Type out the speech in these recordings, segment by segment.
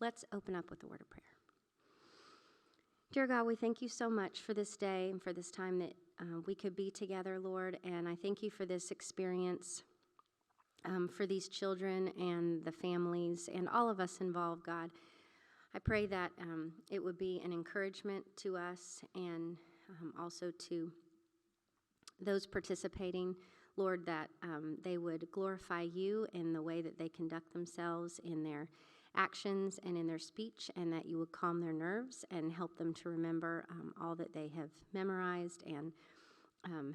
Let's open up with a word of prayer. Dear God, we thank you so much for this day and for this time that we could be together, Lord, and I thank you for this experience, for these children and the families and all of us involved, God. I pray that it would be an encouragement to us and also to those participating, Lord, that they would glorify you in the way that they conduct themselves in their actions and in their speech, and that you would calm their nerves and help them to remember all that they have memorized and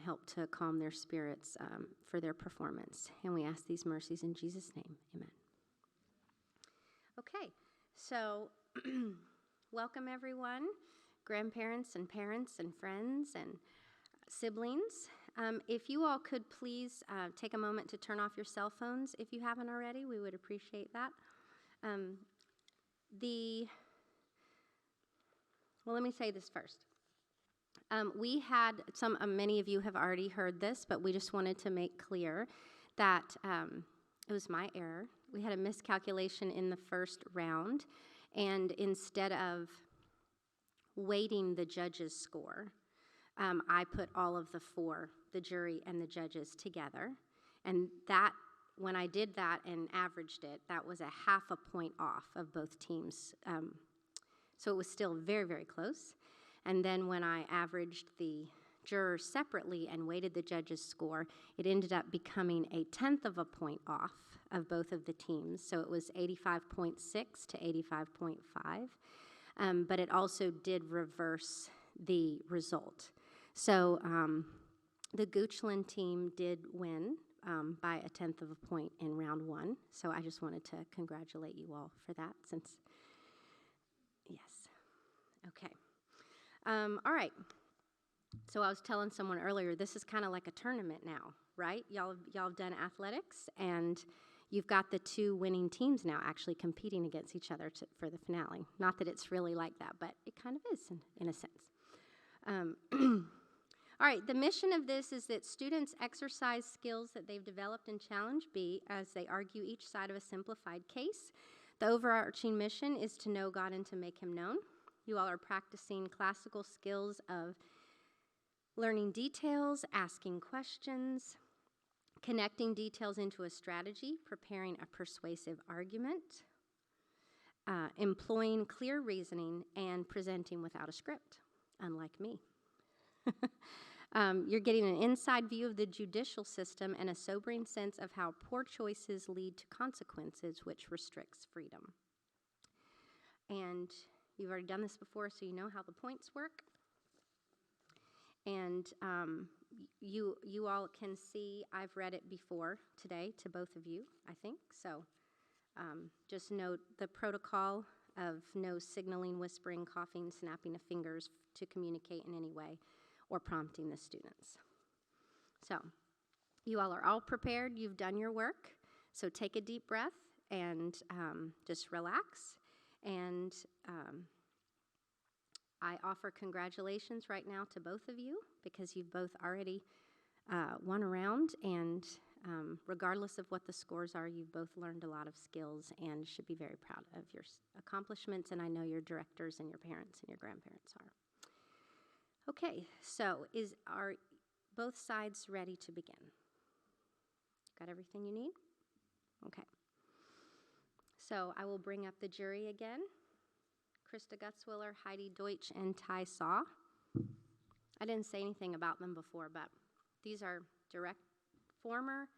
help to calm their spirits for their performance. And we ask these mercies in Jesus' name. Amen. Okay, so welcome everyone, grandparents and parents and friends and siblings. If you all could please take a moment to turn off your cell phones if you haven't already, we would appreciate that. Well, let me say this first. We had many of you have already heard this, but we just wanted to make clear that it was my error. We had a miscalculation in the first round, and instead of weighting the judges' score, I put all of the four, the jury and the judges, together, and that, when I did that and averaged it, that was a half a point off of both teams. So it was still very, very close. And then when I averaged the jurors separately and weighted the judges' score, it ended up becoming a 1/10 of a point off of both of the teams. So it was 85.6 to 85.5. But it also did reverse the result. So the Goochland team did win by a 1/10 of a point in round one. So I just wanted to congratulate you all for that yes. Okay. All right. So I was telling someone earlier, this is kind of like a tournament now, right? Y'all have done athletics, and you've got the two winning teams now actually competing against each other for the finale. Not that it's really like that, but it kind of is in a sense. All right, the mission of this is that students exercise skills that they've developed in Challenge B as they argue each side of a simplified case. The overarching mission is to know God and to make him known. You all are practicing classical skills of learning details, asking questions, connecting details into a strategy, preparing a persuasive argument, employing clear reasoning, and presenting without a script, unlike me. You're getting an inside view of the judicial system and a sobering sense of how poor choices lead to consequences, which restricts freedom. And you've already done this before, so you know how the points work. And you all can see, I've read it before today to both of you, I think. So just note the protocol of no signaling, whispering, coughing, snapping of fingers to communicate in any way, or prompting the students. So you all are all prepared. You've done your work. So take a deep breath and just relax. And I offer congratulations right now to both of you because you've both already won a round. And regardless of what the scores are, you've both learned a lot of skills and should be very proud of your accomplishments. And I know your directors and your parents and your grandparents are. Okay, so are both sides ready to begin? Got everything you need? Okay. So I will bring up the jury again. Krista Gutzwiller, Heidi Deutsch, and Ty Saw. I didn't say anything about them before, but these are former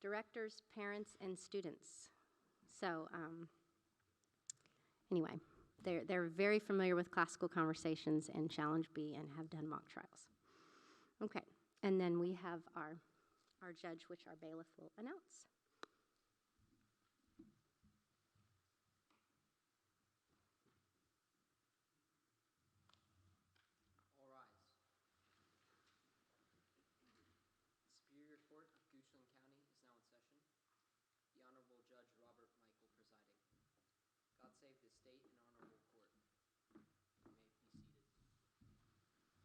directors, parents, and students. So anyway. They're very familiar with classical conversations and Challenge B and have done mock trials. Okay, and then we have our judge, which our bailiff will announce. All rise. Superior Court of Goochland County is now in session. The Honorable Judge Robert Michael presiding. God save the state and honorable court. You may be seated.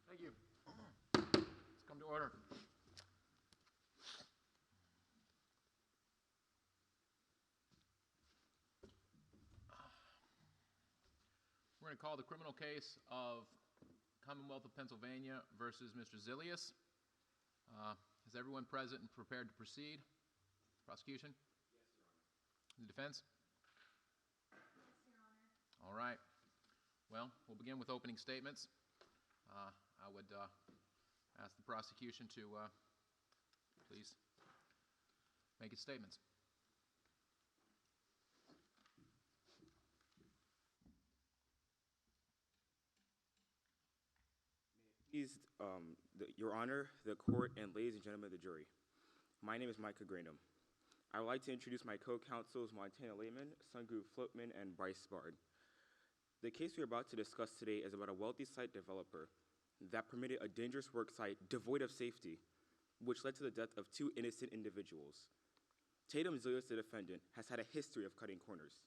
Thank you. Let's come to order. We're going to call the criminal case of Commonwealth of Pennsylvania versus Mr. Zilius. Is everyone present and prepared to proceed? Prosecution? Yes, Your Honor. The defense? Yes, Your Honor. All right. Well, we'll begin with opening statements. I would ask the prosecution to please make its statements. Please, Your Honor, the court, and ladies and gentlemen of the jury. My name is Micah Granum. I would like to introduce my co-counsels, Montana Lehman, Sungu Floatman, and Bryce Bard. The case we are about to discuss today is about a wealthy site developer that permitted a dangerous work site devoid of safety, which led to the death of 2 innocent individuals. Tatum Zilius, the defendant, has had a history of cutting corners.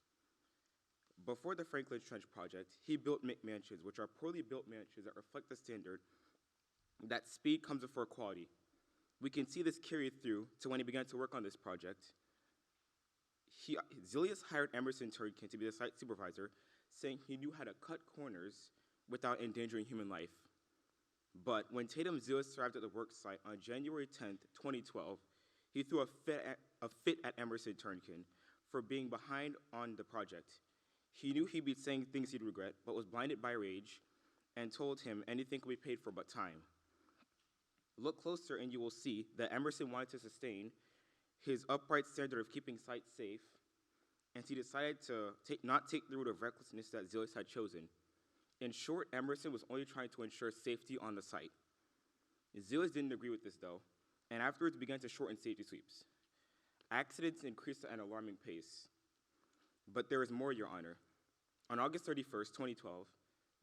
Before the Franklin Trench project, he built McMansions, which are poorly built mansions that reflect the standard that speed comes before quality. We can see this carried through to when he began to work on this project. Zilius hired Emerson Turnkin to be the site supervisor, saying he knew how to cut corners without endangering human life. But when Tatum Zilius arrived at the work site on January 10th, 2012, he threw a fit at Emerson Turnkin for being behind on the project. He knew he'd be saying things he'd regret, but was blinded by rage and told him anything could be paid for but time. Look closer and you will see that Emerson wanted to sustain his upright standard of keeping sites safe, and he decided to not take the route of recklessness that Zilius had chosen. In short, Emerson was only trying to ensure safety on the site. Zilius didn't agree with this, though, and afterwards began to shorten safety sweeps. Accidents increased at an alarming pace. But there is more, Your Honor. On August 31st, 2012,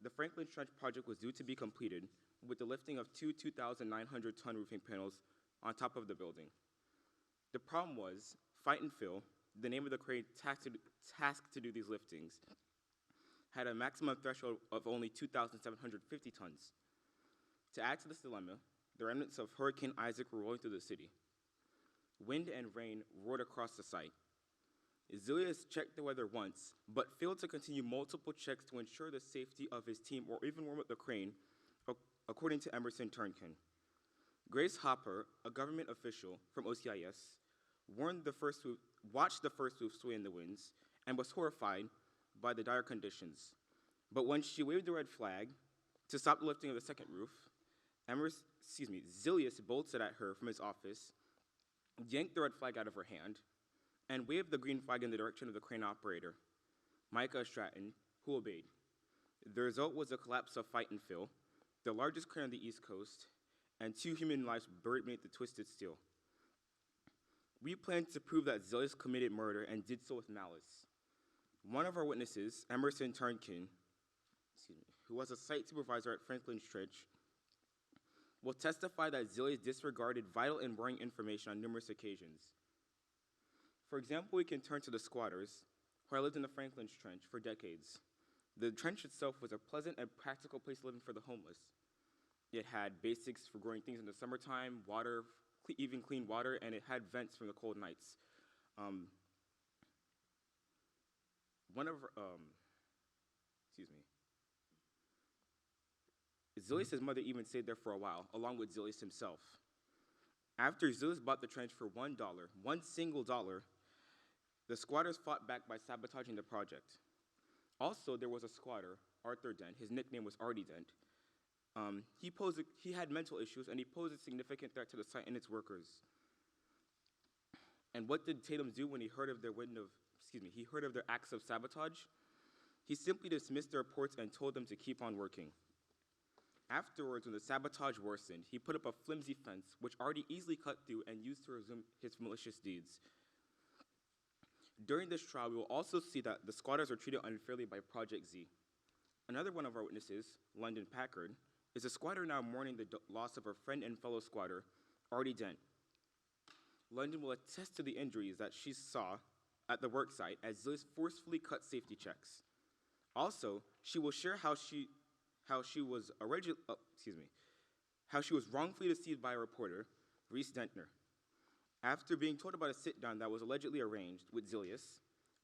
the Franklin Trench project was due to be completed with the lifting of 2 2,900-ton roofing panels on top of the building. The problem was, Fight and Fill, the name of the crane tasked to do these liftings, had a maximum threshold of only 2,750 tons. To add to this dilemma, the remnants of Hurricane Isaac were rolling through the city. Wind and rain roared across the site. Zilius checked the weather once, but failed to continue multiple checks to ensure the safety of his team or even warm up the crane, according to Emerson Turnkin. Grace Hopper, a government official from OCIS, watched the first roof sway in the winds and was horrified by the dire conditions. But when she waved the red flag to stop the lifting of the second roof, Zilius bolted at her from his office, yanked the red flag out of her hand, and waved the green flag in the direction of the crane operator, Micah Stratton, who obeyed. The result was a collapse of Fight and Fill, the largest crane on the East Coast, and 2 human lives buried beneath the twisted steel. We plan to prove that Zilius committed murder and did so with malice. One of our witnesses, Emerson Turnkin, who was a site supervisor at Franklin Trench, will testify that Zilius disregarded vital and worrying information on numerous occasions. For example, we can turn to the squatters, who lived in the Franklin Trench for decades. The trench itself was a pleasant and practical place living for the homeless. It had basics for growing things in the summertime, water, even clean water, and it had vents from the cold nights. Zilius' mother even stayed there for a while, along with Zilius himself. After Zilius bought the trench for $1, one single dollar, the squatters fought back by sabotaging the project. Also, there was a squatter, Arthur Dent. His nickname was Artie Dent. He had mental issues, and he posed a significant threat to the site and its workers. And what did Tatum do when he heard of their acts of sabotage? He simply dismissed the reports and told them to keep on working. Afterwards, when the sabotage worsened, he put up a flimsy fence, which Artie easily cut through and used to resume his malicious deeds. During this trial, we will also see that the squatters were treated unfairly by Project Z. Another one of our witnesses, London Packard, is a squatter now mourning the loss of her friend and fellow squatter, Artie Dent. London will attest to the injuries that she saw at the work site as Zilius forcefully cut safety checks. Also, she will share how she was wrongfully deceived by a reporter, Reese Dentner. After being told about a sit-down that was allegedly arranged with Zilius,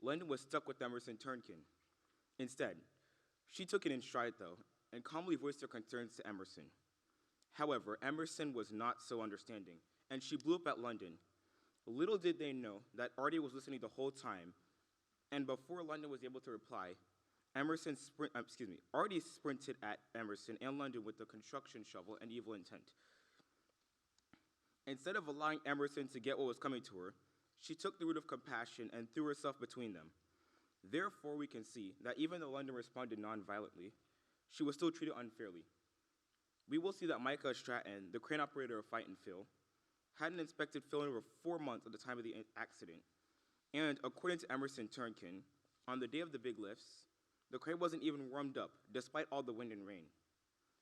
London was stuck with Emerson Turnkin. Instead, She took it in stride, though, and calmly voiced her concerns to Emerson. However, Emerson was not so understanding, and she blew up at London. Little did they know that Artie was listening the whole time, and before London was able to reply, Artie sprinted at Emerson and London with the construction shovel and evil intent. Instead of allowing Emerson to get what was coming to her, she took the route of compassion and threw herself between them. Therefore, we can see that even though London responded non-violently, she was still treated unfairly. We will see that Micah Stratton, the crane operator of Fight and Phil, hadn't inspected Phil in over 4 months at the time of the accident. And according to Emerson Turnkin, on the day of the big lifts, the crane wasn't even warmed up, despite all the wind and rain.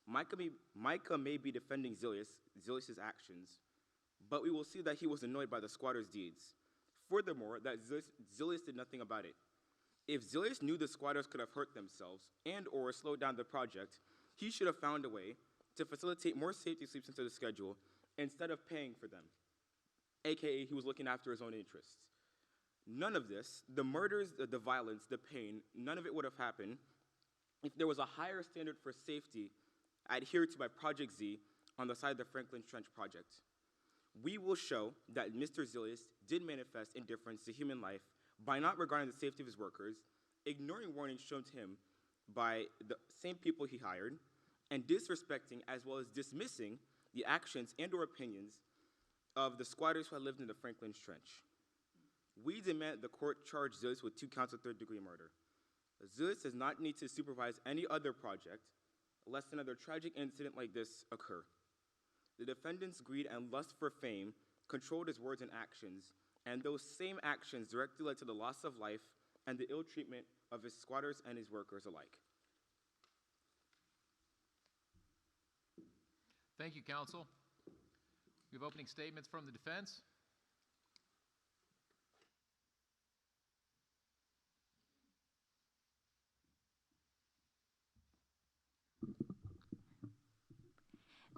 Micah may be defending Zilius' actions, but we will see that he was annoyed by the squatters' deeds. Furthermore, that Zilius did nothing about it. If Zilius knew the squatters could have hurt themselves and or slowed down the project, he should have found a way to facilitate more safety sleeps into the schedule instead of paying for them, AKA he was looking after his own interests. None of this, the murders, the violence, the pain, none of it would have happened if there was a higher standard for safety adhered to by Project Z on the side of the Franklin Trench project. We will show that Mr. Zilius did manifest indifference to human life by not regarding the safety of his workers, ignoring warnings shown to him by the same people he hired, and disrespecting as well as dismissing the actions and or opinions of the squatters who had lived in the Franklin Trench. We demand the court charge Zilius with 2 counts of third-degree murder. Zilius does not need to supervise any other project, lest another tragic incident like this occur. The defendant's greed and lust for fame controlled his words and actions, and those same actions directly led to the loss of life and the ill treatment of his squatters and his workers alike. Thank you, counsel. We have opening statements from the defense.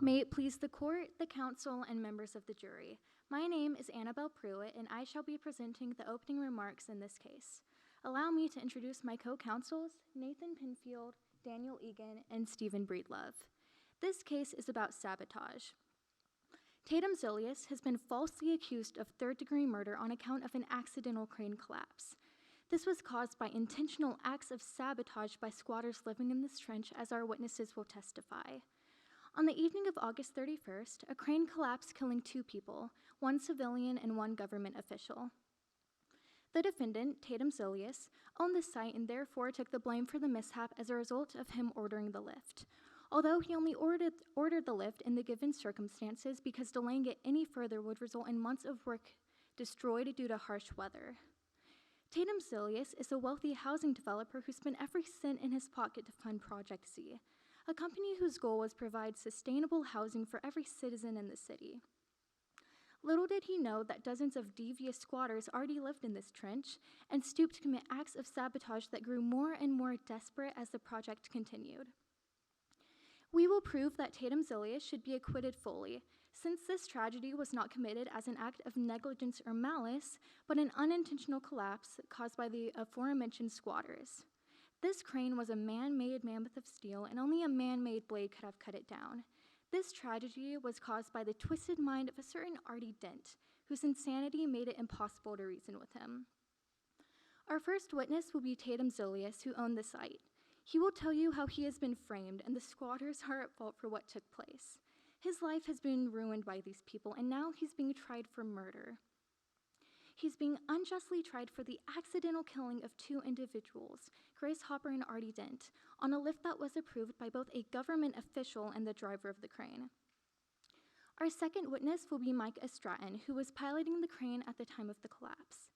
May it please the court, the counsel, and members of the jury. My name is Annabelle Pruitt, and I shall be presenting the opening remarks in this case. Allow me to introduce my co-counsels, Nathan Pinfield, Daniel Egan, and Stephen Breedlove. This case is about sabotage. Tatum Zilius has been falsely accused of third-degree murder on account of an accidental crane collapse. This was caused by intentional acts of sabotage by squatters living in this trench, as our witnesses will testify. On the evening of August 31st, a crane collapsed, killing 2 people, 1 civilian and 1 government official. The defendant, Tatum Zilius, owned the site and therefore took the blame for the mishap as a result of him ordering the lift. Although he only ordered the lift in the given circumstances because delaying it any further would result in months of work destroyed due to harsh weather. Tatum Zilius is a wealthy housing developer who spent every cent in his pocket to fund Project Z, a company whose goal was to provide sustainable housing for every citizen in the city. Little did he know that dozens of devious squatters already lived in this trench and stooped to commit acts of sabotage that grew more and more desperate as the project continued. We will prove that Tatum Zilius should be acquitted fully, since this tragedy was not committed as an act of negligence or malice, but an unintentional collapse caused by the aforementioned squatters. This crane was a man-made mammoth of steel, and only a man-made blade could have cut it down. This tragedy was caused by the twisted mind of a certain Artie Dent, whose insanity made it impossible to reason with him. Our first witness will be Tatum Zilius, who owned the site. He will tell you how he has been framed, and the squatters are at fault for what took place. His life has been ruined by these people, and now he's being tried for murder. He's being unjustly tried for the accidental killing of 2 individuals, Grace Hopper and Artie Dent, on a lift that was approved by both a government official and the driver of the crane. Our second witness will be Mike Stratton, who was piloting the crane at the time of the collapse.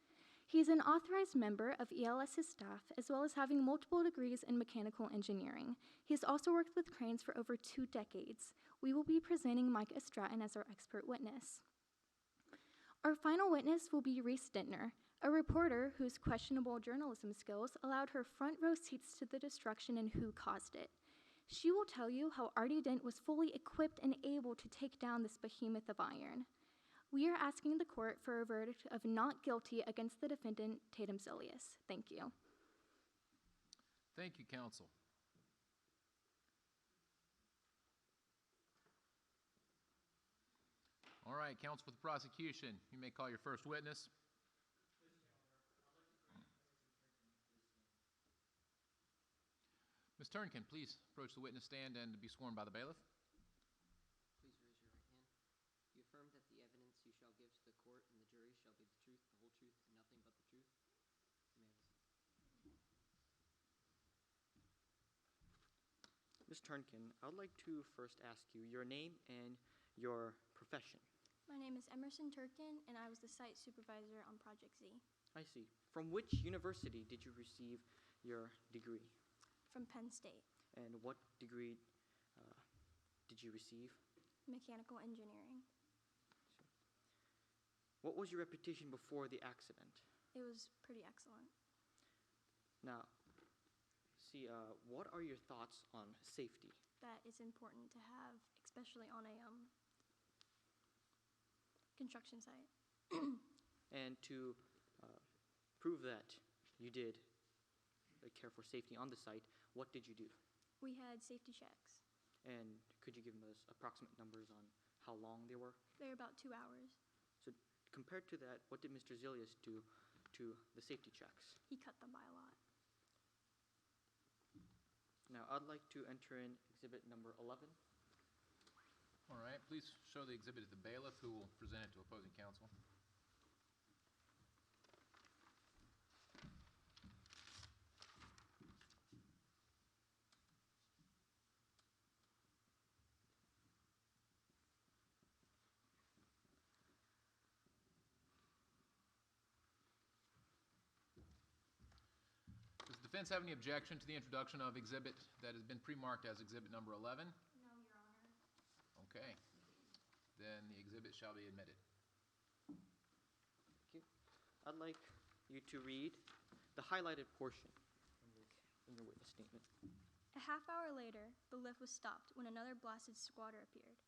He's an authorized member of ELS's staff, as well as having multiple degrees in mechanical engineering. He has also worked with cranes for over 2 decades. We will be presenting Mike Stratton as our expert witness. Our final witness will be Reese Dentner, a reporter whose questionable journalism skills allowed her front row seats to the destruction and who caused it. She will tell you how Artie Dent was fully equipped and able to take down this behemoth of iron. We are asking the court for a verdict of not guilty against the defendant, Tatum Zilius. Thank you. Thank you, counsel. All right, counsel for the prosecution, you may call your first witness. Ms. Turnkin, please approach the witness stand and be sworn by the bailiff. Please raise your right hand. You affirm that the evidence you shall give to the court and the jury shall be the truth, the whole truth, and nothing but the truth? You may have a seat. Ms. Turnkin, I would like to first ask you your name and your profession. My name is Emerson Turkin, and I was the site supervisor on Project Z. I see. From which university did you receive your degree? From Penn State, And what degree did you receive? mechanical engineering. What was your reputation before the accident? It was pretty excellent. Now, what are your thoughts on safety? That is important to have, especially on a construction site. And to prove that you did care for safety on the site, what did you do? We had safety checks. And could you give us approximate numbers on how long they were? They were about 2 hours. So compared to that, what did Mr. Zilius do to the safety checks? He cut them by a lot. Now, I'd like to enter in exhibit number 11. All right, please show the exhibit to the bailiff, who will present it to opposing counsel. Does the defense have any objection to the introduction of exhibit that has been pre-marked as exhibit number 11? No, Your Honor. Okay. Then the exhibit shall be admitted. Thank you. I'd like you to read the highlighted portion in your witness statement. A half hour later, the lift was stopped when another blasted squatter appeared.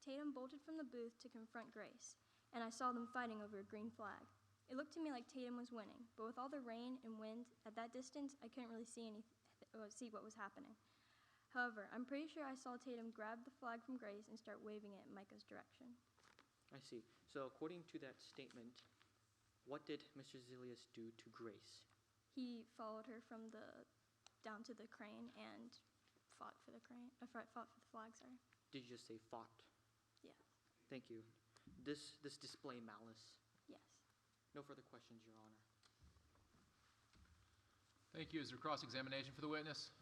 Tatum bolted from the booth to confront Grace, and I saw them fighting over a green flag. It looked to me like Tatum was winning, but with all the rain and wind at that distance, I couldn't really see what was happening. However, I'm pretty sure I saw Tatum grab the flag from Grace and start waving it in Micah's direction. I see. So according to that statement, what did Mr. Zilius do to Grace? He followed her down to the crane and fought for the fought for the flag. Sorry. Did you just say fought? Yes. Thank you. This display malice. Yes. No further questions, Your Honor. Thank you. Is there cross-examination for the witness?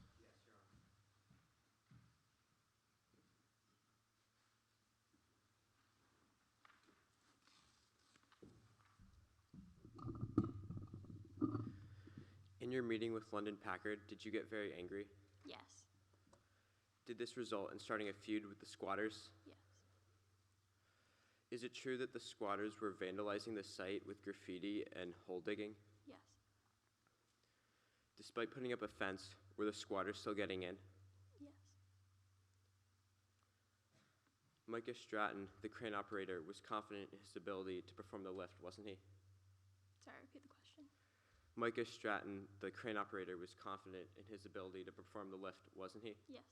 In your meeting with London Packard, did you get very angry? Yes. Did this result in starting a feud with the squatters? Yes. Is it true that the squatters were vandalizing the site with graffiti and hole digging? Yes. Despite putting up a fence, were the squatters still getting in? Yes. Micah Stratton, the crane operator, was confident in his ability to perform the lift, wasn't he? Sorry, repeat the question. Micah Stratton, the crane operator, was confident in his ability to perform the lift, wasn't he? Yes.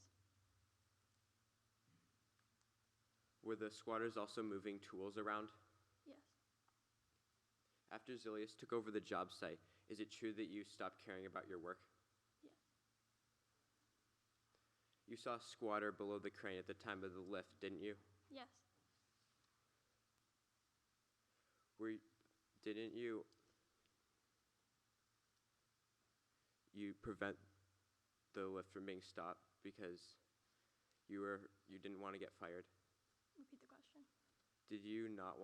Were the squatters also moving tools around? Yes. After Zilius took over the job site, is it true that you stopped caring about your work? Yes. You saw a squatter below the crane at the time of the lift, didn't you? Yes. Didn't you prevent the lift from being stopped because you didn't want to get fired? Repeat the question. Did you not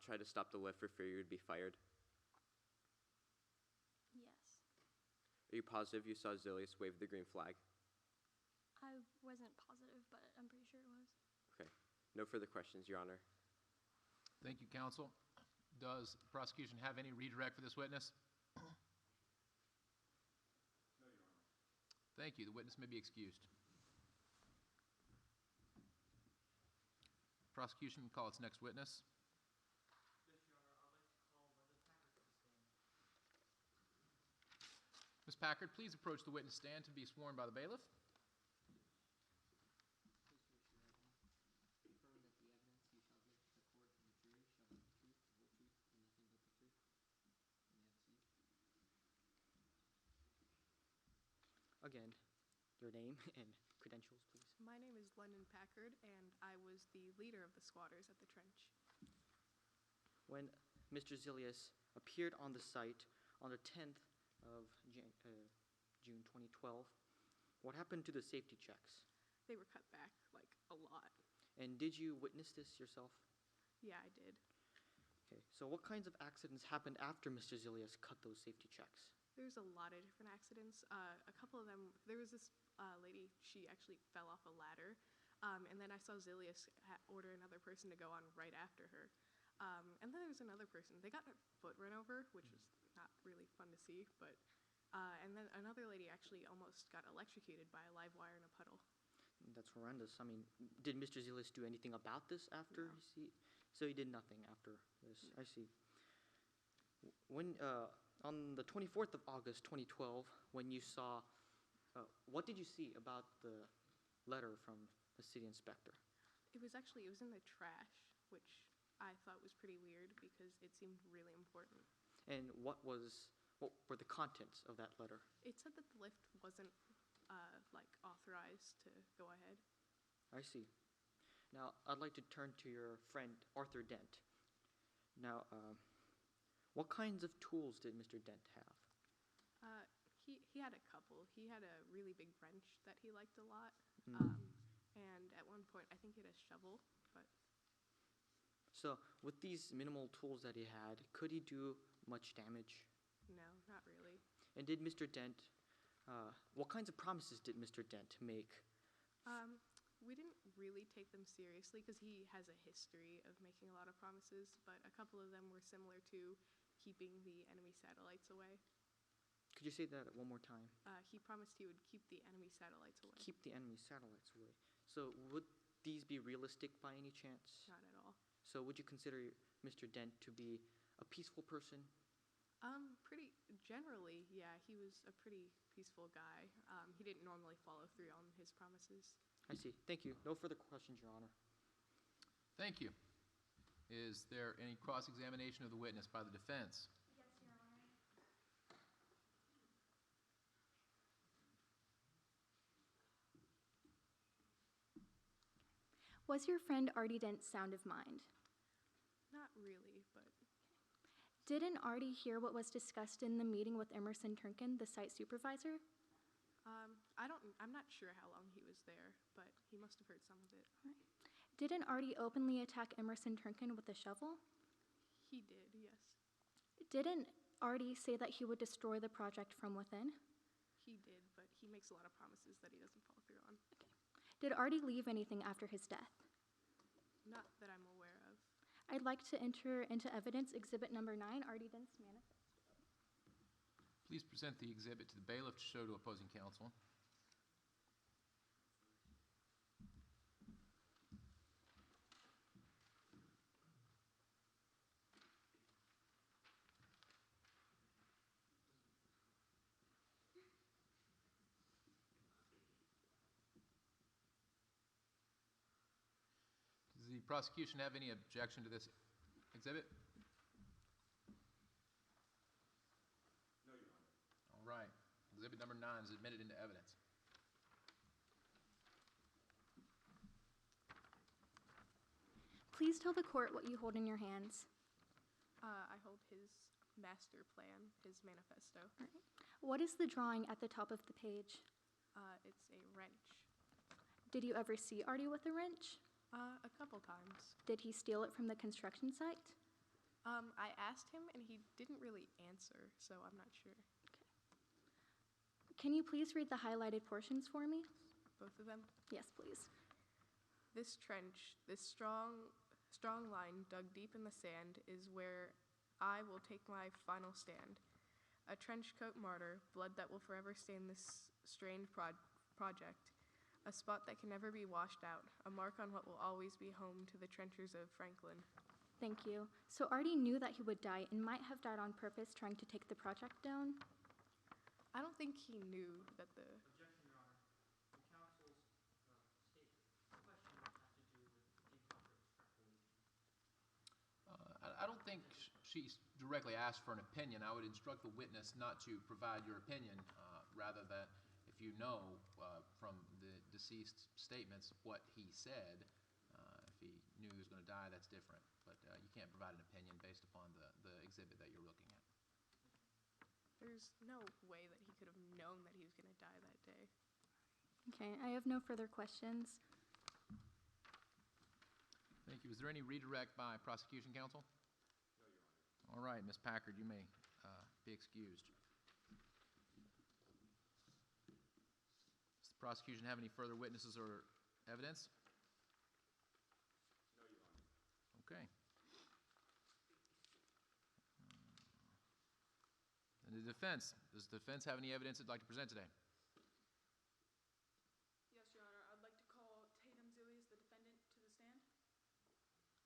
try to stop the lift for fear you would be fired? Yes. Are you positive you saw Zilius wave the green flag? I wasn't positive, but I'm pretty sure it was. Okay. No further questions, Your Honor. Thank you, counsel. Does the prosecution have any redirect for this witness? No, Your Honor. Thank you. The witness may be excused. Prosecution can call its next witness. Ms. Packard, please approach the witness stand to be sworn by the bailiff. Please raise your right hand. Affirm that the evidence you shall again, your name and credentials, please. My name is London Packard, and I was the leader of the squatters at the trench. When Mr. Zilius appeared on the site on the 10th of June 2012, what happened to the safety checks? They were cut back, like, a lot. And did you witness this yourself? Yeah, I did. Okay, so what kinds of accidents happened after Mr. Zilius cut those safety checks? There's a lot of different accidents. A couple of them, there was this lady, she actually fell off a ladder, and then I saw Zilius order another person to go on right after her. And then there was another person. They got their foot run over, which was not really fun to see, but, and then another lady actually almost got electrocuted by a live wire in a puddle. That's horrendous. I mean, did Mr. Zilius do anything about this after? No. So he did nothing after this. I see. When on the 24th of August 2012, when you saw, what did you see about the letter from the city inspector? It was in the trash, which I thought was pretty weird because it seemed really important. And what were the contents of that letter? It said that the lift wasn't authorized to go ahead. I see. Now, I'd like to turn to your friend, Arthur Dent. Now, what kinds of tools did Mr. Dent have? He had a couple. He had a really big wrench that he liked a lot. And at one point, I think he had a shovel, but... So, with these minimal tools that he had, could he do much damage? No, not really. And did Mr. Dent, what kinds of promises did Mr. Dent make? We didn't really take them seriously because he has a history of making a lot of promises, but a couple of them were similar to keeping the enemy satellites away. Could you say that one more time? He promised he would keep the enemy satellites away. Keep the enemy satellites away. So would these be realistic by any chance? Not at all. So would you consider Mr. Dent to be a peaceful person? Pretty generally, yeah, he was a pretty peaceful guy. He didn't normally follow through on his promises. I see. Thank you. No further questions, Your Honor. Thank you. Is there any cross-examination of the witness by the defense? Yes, Your Honor. Was your friend Artie Dent sound of mind? Not really, but Didn't Artie hear what was discussed in the meeting with Emerson Turnkin, the site supervisor? I'm not sure how long he was there, but he must have heard some of it. Didn't Artie openly attack Emerson Turnkin with a shovel? He did, yes. Didn't Artie say that he would destroy the project from within? He did, but he makes a lot of promises that he doesn't follow through on. Did Artie leave anything after his death? Not that I'm aware of. I'd like to enter into evidence Exhibit Number 9, Artie Dent's manifesto. Please present the exhibit to the bailiff to show to opposing counsel. Does the prosecution have any objection to this exhibit? No, Your Honor. All right. Exhibit number 9 is admitted into evidence. Please tell the court what you hold in your hands. I hold his master plan, his manifesto. What is the drawing at the top of the page? It's a wrench. Did you ever see Artie with a wrench? A couple times. Did he steal it from the construction site? I asked him, and he didn't really answer, so I'm not sure. Can you please read the highlighted portions for me? Both of them? Yes, please. This trench, this strong line dug deep in the sand, is where I will take my final stand. A trench coat martyr, blood that will forever stain this strained project. A spot that can never be washed out, a mark on what will always be home to the trenchers of Franklin. Thank you. So Artie knew that he would die and might have died on purpose trying to take the project down? I don't think he knew that the... Objection, Your Honor. The counsel's question has to do with improper extrapolation. I don't think she directly asked for an opinion. I would instruct the witness not to provide your opinion, rather that if if you know from the deceased statements what he said, if he knew he was going to die, that's different. But you can't provide an opinion based upon the exhibit that you're looking at. There's no way that he could have known that he was going to die that day. Okay, I have no further questions. Thank you. Is there any redirect by prosecution counsel? No, Your Honor. All right, Ms. Packard, you may be excused. Does the prosecution have any further witnesses or evidence? No, Your Honor. Okay. And the defense. Does the defense have any evidence it'd like to present today? Yes, Your Honor. I'd like to call Tatum Zilius, the defendant, to the stand.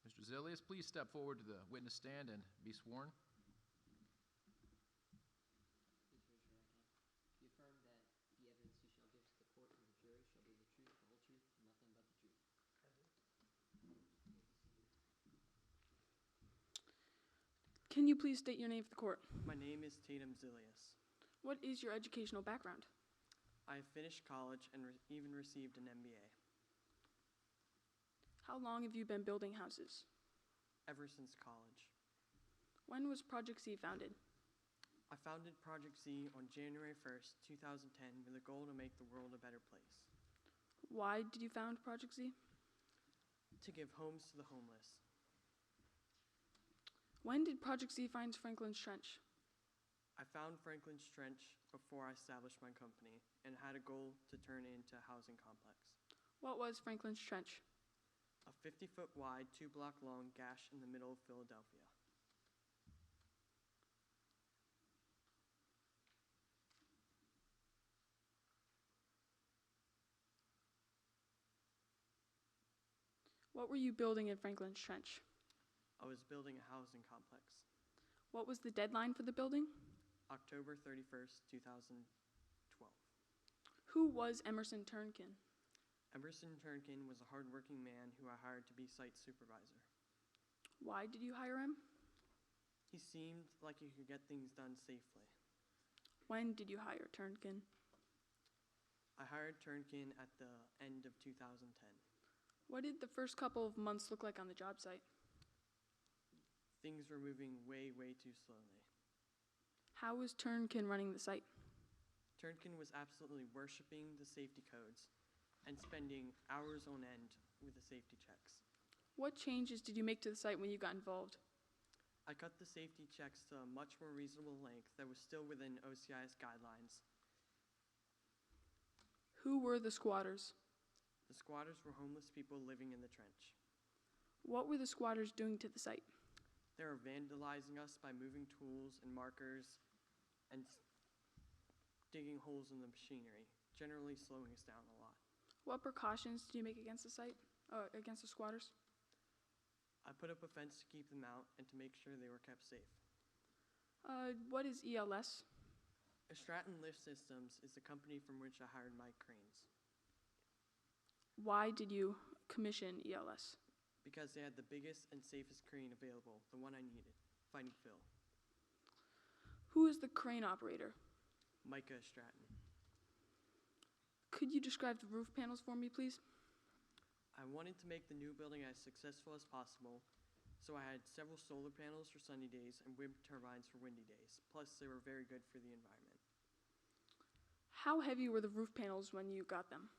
Mr. Zilius, please step forward to the witness stand and be sworn. Please raise your right hand. Do you affirm that the evidence you shall give to the court and the jury shall be the truth, the whole truth, and nothing but the truth? I do. Can you please state your name for the court? My name is Tatum Zilius. What is your educational background? I finished college and even received an MBA. How long have you been building houses? Ever since college. When was Project Z founded? I founded Project Z on January 1st, 2010 with a goal to make the world a better place. Why did you found Project Z? To give homes to the homeless. When did Project Z find Franklin's Trench? I found Franklin's Trench before I established my company and had a goal to turn it into a housing complex. What was Franklin's Trench? A 50-foot wide, 2-block long gash in the middle of Philadelphia. What were you building in Franklin's Trench? I was building a housing complex. What was the deadline for the building? October 31st, 2012. Who was Emerson Turnkin? Emerson Turnkin was a hardworking man who I hired to be site supervisor. Why did you hire him? He seemed like he could get things done safely. When did you hire Turnkin? I hired Turnkin at the end of 2010. What did the first couple of months look like on the job site? Things were moving way, way too slowly. How was Turnkin running the site? Turnkin was absolutely worshiping the safety codes and spending hours on end with the safety checks. What changes did you make to the site when you got involved? I cut the safety checks to a much more reasonable length that was still within OCI's guidelines. Who were the squatters? The squatters were homeless people living in the trench. What were the squatters doing to the site? They were vandalizing us by moving tools and markers and digging holes in the machinery, generally slowing us down a lot. What precautions did you make against the site, against the squatters? I put up a fence to keep them out and to make sure they were kept safe. What is ELS? Stratton Lift Systems is the company from which I hired Mike Cranes. Why did you commission ELS? Because they had the biggest and safest crane available, the one I needed, Fighting Phil. Who is the crane operator? Micah Stratton. Could you describe the roof panels for me, please? I wanted to make the new building as successful as possible, so I had several solar panels for sunny days and wind turbines for windy days. Plus, they were very good for the environment. How heavy were the roof panels when you got them?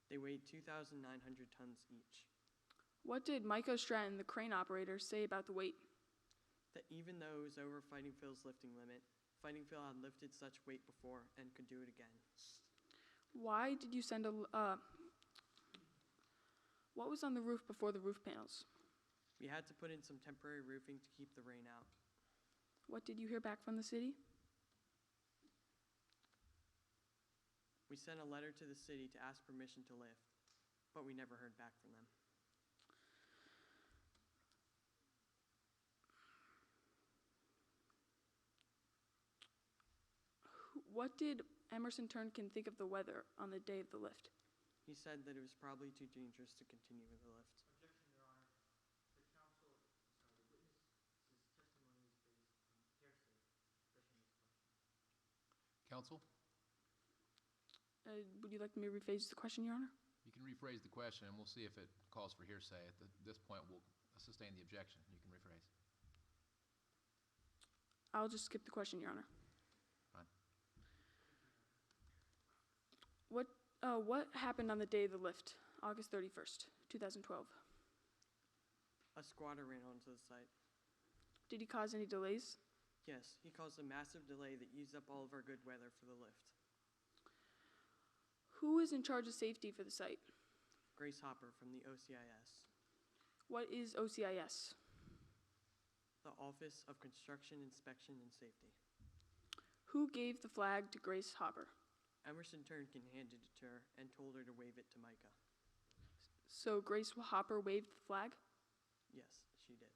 They weighed 2,900 tons each. What did Micah Stratton, the crane operator, say about the weight? That even though it was over Fighting Phil's lifting limit, Fighting Phil had lifted such weight before and could do it again. Why did you send what was on the roof before the roof panels? We had to put in some temporary roofing to keep the rain out. What did you hear back from the city? We sent a letter to the city to ask permission to lift, but we never heard back from them. What did Emerson Turnkin think of the weather on the day of the lift? He said that it was probably too dangerous to continue with the lift. Objection, Your Honor. The witness's testimony is based on hearsay. Question is question. Counsel? Would you like me to rephrase the question, Your Honor? You can rephrase the question, and we'll see if it calls for hearsay. At this point, we'll sustain the objection. You can rephrase. I'll just skip the question, Your Honor. Fine. What happened on the day of the lift, August 31st, 2012? A squatter ran onto the site. Did he cause any delays? Yes, he caused a massive delay that used up all of our good weather for the lift. Who is in charge of safety for the site? Grace Hopper from the OCIS. What is OCIS? The Office of Construction Inspection and Safety. Who gave the flag to Grace Hopper? Emerson Turnkin handed it to her and told her to wave it to Micah. So Grace Hopper waved the flag? Yes, she did.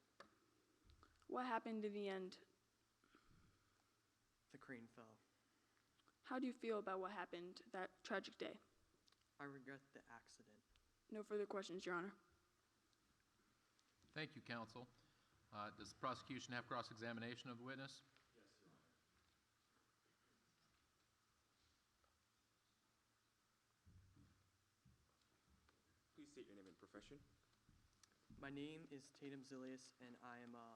What happened in the end? The crane fell. How do you feel about what happened that tragic day? I regret the accident. No further questions, Your Honor. Thank you, counsel. Does the prosecution have cross-examination of the witness? Please state your name and profession. My name is Tatum Zilius, and I am a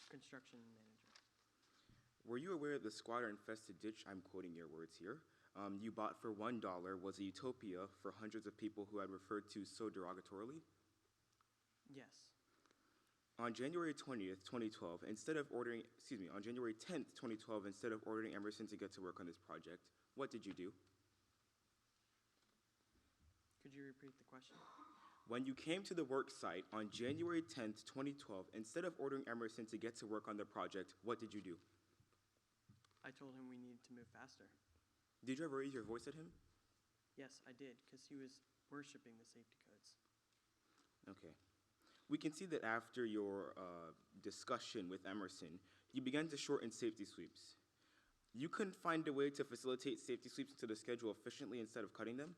construction manager. Were you aware that the squatter-infested ditch, I'm quoting your words here, you bought for $1 was a utopia for hundreds of people who had referred to so derogatorily? Yes. On January 20th, 2012, on January 10th, 2012, instead of ordering Emerson to get to work on this project, what did you do? Could you repeat the question? When you came to the work site on January 10th, 2012, instead of ordering Emerson to get to work on the project, what did you do? I told him we needed to move faster. Did you ever raise your voice at him? Yes, I did, because he was worshiping the safety codes. Okay. We can see that after your discussion with Emerson, you began to shorten safety sweeps. You couldn't find a way to facilitate safety sweeps into the schedule efficiently instead of cutting them?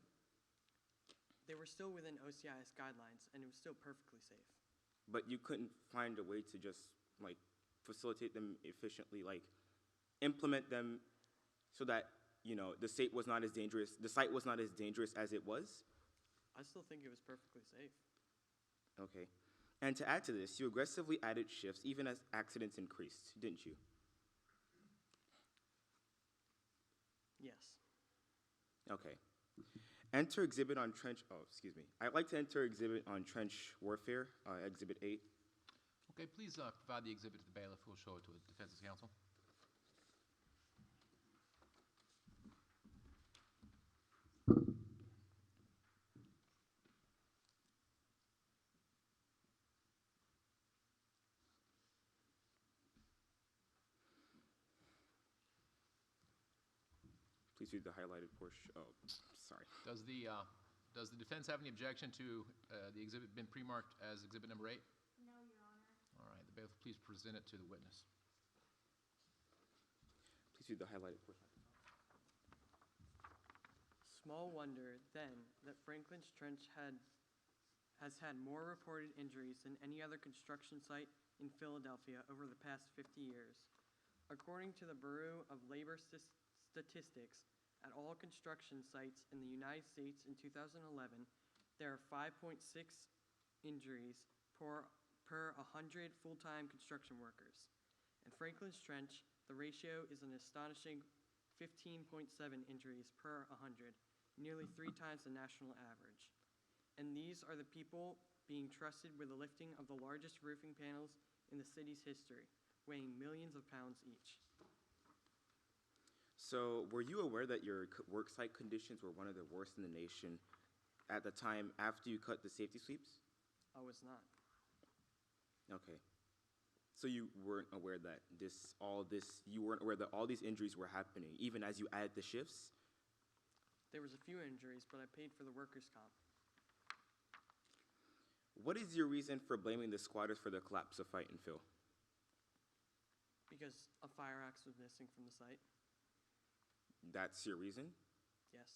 They were still within OCIS guidelines, and it was still perfectly safe. But you couldn't find a way to just, facilitate them efficiently, implement them so that, the site was not as dangerous as it was? I still think it was perfectly safe. Okay. And to add to this, you aggressively added shifts even as accidents increased, didn't you? Yes. Okay. Enter exhibit on trench, I'd like to enter exhibit on trench warfare, exhibit 8. Okay, please provide the exhibit to the bailiff, who will show it to the defense's counsel. Please read the highlighted portion. Oh, sorry. Does the defense have any objection to the exhibit being pre-marked as exhibit number 8? No, Your Honor. All right, the bailiff, please present it to the witness. Please read the highlighted portion. Small wonder, then, that Franklin's Trench has had more reported injuries than any other construction site in Philadelphia over the past 50 years. According to the Bureau of Labor Statistics, at all construction sites in the United States in 2011, there are 5.6 injuries per 100 full-time construction workers. In Franklin's Trench, the ratio is an astonishing 15.7 injuries per 100, nearly 3 times the national average. And these are the people being trusted with the lifting of the largest roofing panels in the city's history, weighing millions of pounds each. So, were you aware that your work site conditions were one of the worst in the nation at the time after you cut the safety sweeps? I was not. Okay. So you weren't aware that you weren't aware that all these injuries were happening, even as you added the shifts? There was a few injuries, but I paid for the workers' comp. What is your reason for blaming the squatters for the collapse of Fight and Phil? Because a fire axe was missing from the site. That's your reason? Yes.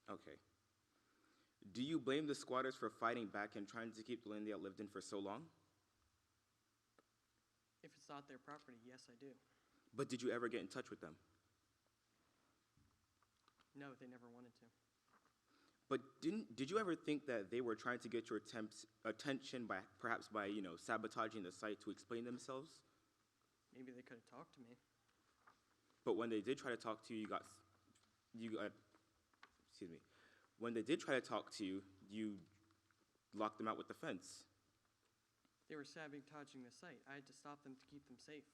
Okay. Do you blame the squatters for fighting back and trying to keep the land they outlived in for so long? If it's not their property, yes, I do. But did you ever get in touch with them? No, they never wanted to. But did you ever think that they were trying to get your attention by perhaps by, sabotaging the site to explain themselves? Maybe they could have talked to me. But when they did try to talk to you, excuse me. When they did try to talk to you, you locked them out with the fence. They were sabotaging the site. I had to stop them to keep them safe.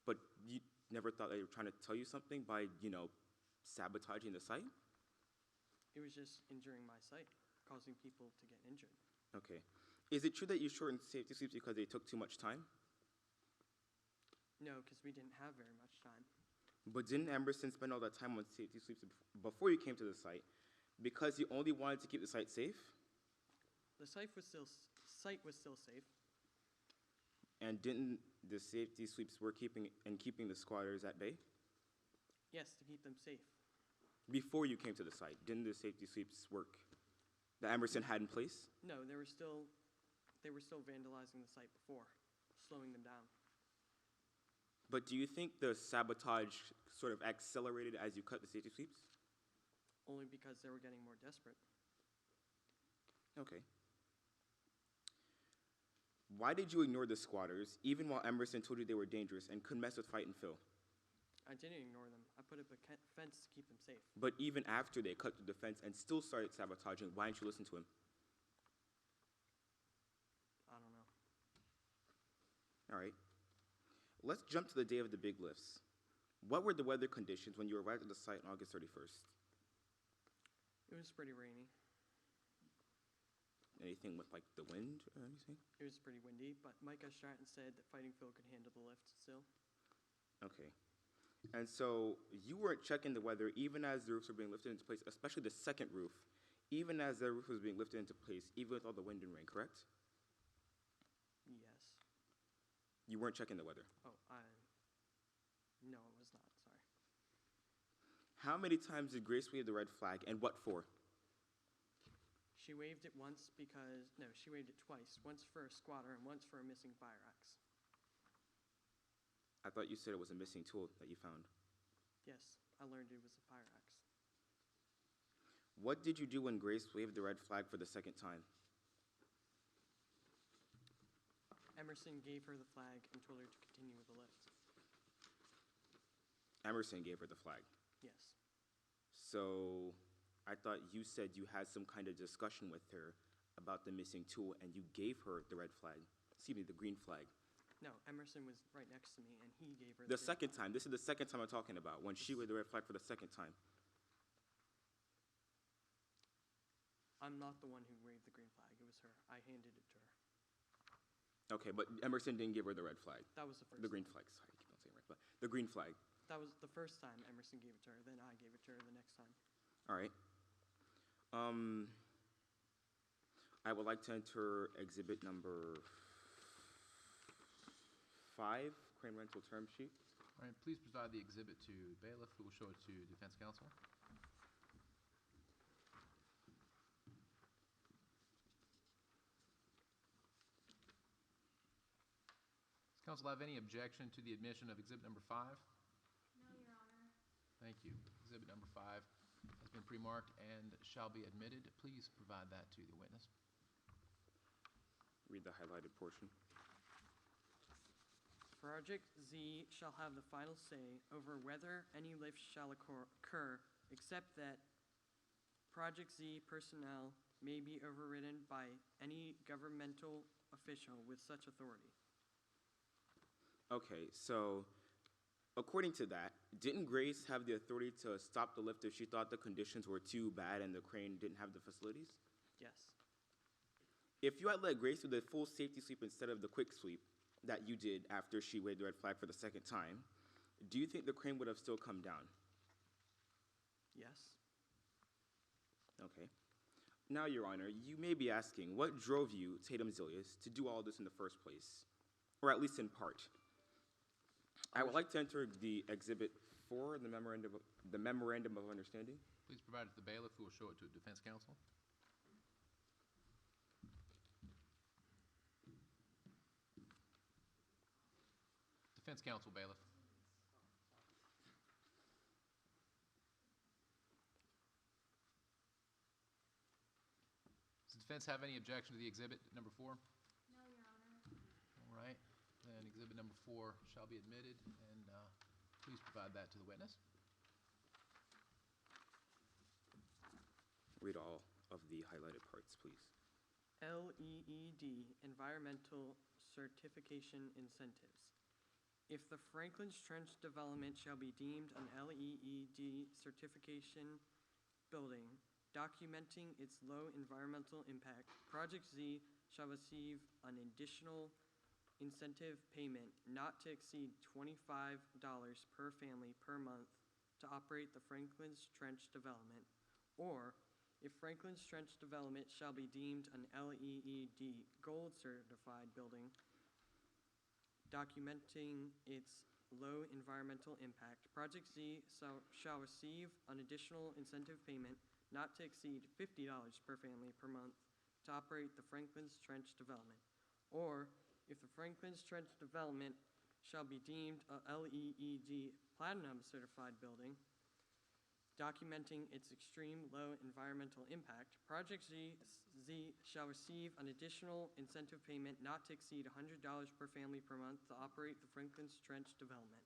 But you never thought they were trying to tell you something by, sabotaging the site? It was just injuring my site, causing people to get injured. Okay. Is it true that you shortened safety sweeps because they took too much time? No, because we didn't have very much time. But didn't Emerson spend all that time on safety sweeps before you came to the site because he only wanted to keep the site safe? The site was still safe. And didn't the safety sweeps work keeping the squatters at bay? Yes, to keep them safe. Before you came to the site, didn't the safety sweeps work that Emerson had in place? No, they were still vandalizing the site before, slowing them down. But do you think the sabotage sort of accelerated as you cut the safety sweeps? Only because they were getting more desperate. Okay. Why did you ignore the squatters, even while Emerson told you they were dangerous and could mess with Fight and Phil? I didn't ignore them. I put up a fence to keep them safe. But even after they cut through the fence and still started sabotaging, why didn't you listen to him? I don't know. All right. Let's jump to the day of the big lifts. What were the weather conditions when you arrived at the site on August 31st? It was pretty rainy. Anything with, like, the wind or anything? It was pretty windy, but Micah Stratton said that Fighting Phil could handle the lift still. Okay. And so you weren't checking the weather even as the roofs were being lifted into place, especially the second roof, even as the roof was being lifted into place, even with all the wind and rain, correct? Yes. You weren't checking the weather. Oh, no, it was not. Sorry. How many times did Grace wave the red flag, and what for? She waved it once she waved it twice. Once for a squatter and once for a missing fire axe. I thought you said it was a missing tool that you found. Yes, I learned it was a fire axe. What did you do when Grace waved the red flag for the second time? Emerson gave her the flag and told her to continue with the lift. Emerson gave her the flag. Yes. So I thought you said you had some kind of discussion with her about the missing tool and you gave her the red flag. Excuse me, the green flag. No, Emerson was right next to me and he gave her The second time. This is the second time I'm talking about, when she waved the red flag for the second time. I'm not the one who waved the green flag. It was her. I handed it to her. Okay, but Emerson didn't give her the red flag. That was the first The green flag. Sorry, I keep on saying red flag. The green flag. That was the first time Emerson gave it to her. Then I gave it to her the next time. All right. I would like to enter exhibit number 5, crane rental term sheet. All right, please preside the exhibit to bailiff, who will show it to defense counsel. Does counsel have any objection to the admission of exhibit number 5? No, Your Honor. Thank you. Exhibit number 5 has been pre-marked and shall be admitted. Please provide that to the witness. Read the highlighted portion. Project Z shall have the final say over whether any lift shall occur, except that Project Z personnel may be overridden by any governmental official with such authority. Okay, so according to that, didn't Grace have the authority to stop the lift if she thought the conditions were too bad and the crane didn't have the facilities? Yes. If you had let Grace do the full safety sweep instead of the quick sweep that you did after she waved the red flag for the second time, do you think the crane would have still come down? Yes. Okay. Now, Your Honor, you may be asking, what drove you, Tatum Zilius, to do all this in the first place? Or at least in part. I would like to enter the exhibit 4, the memorandum of understanding. Please provide it to the bailiff, who will show it to defense counsel. Defense counsel, bailiff. defense have any objection to the exhibit number 4? No, Your Honor. All right, then exhibit number 4 shall be admitted, and please provide that to the witness. Read all of the highlighted parts, please. LEED, Environmental Certification Incentives. If the Franklin's Trench development shall be deemed an LEED certification building, documenting its low environmental impact, Project Z shall receive an additional incentive payment not to exceed $25 per family per month to operate the Franklin's Trench development, or if Franklin's Trench development shall be deemed an LEED Gold certified building, documenting its low environmental impact, Project Z shall receive an additional incentive payment not to exceed $50 per family per month to operate the Franklin's Trench development, or if the Franklin's Trench development shall be deemed a LEED Platinum certified building, documenting its extreme low environmental impact, Project Z shall receive an additional incentive payment not to exceed $100 per family per month to operate the Franklin's Trench development.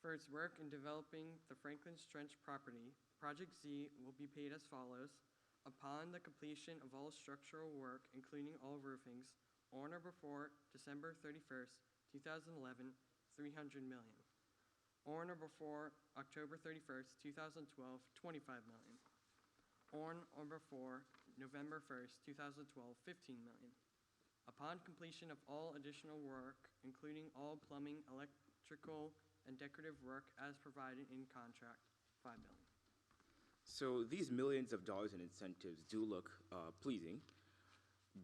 For its work in developing the Franklin's Trench property, Project Z will be paid as follows. Upon the completion of all structural work, including all roofings, on or before December 31st, 2011, $300 million. On or before October 31st, 2012, $25 million. On or before November 1st, 2012, $15 million. Upon completion of all additional work, including all plumbing, electrical, and decorative work as provided in contract, $5 million. So these millions of dollars in incentives do look pleasing.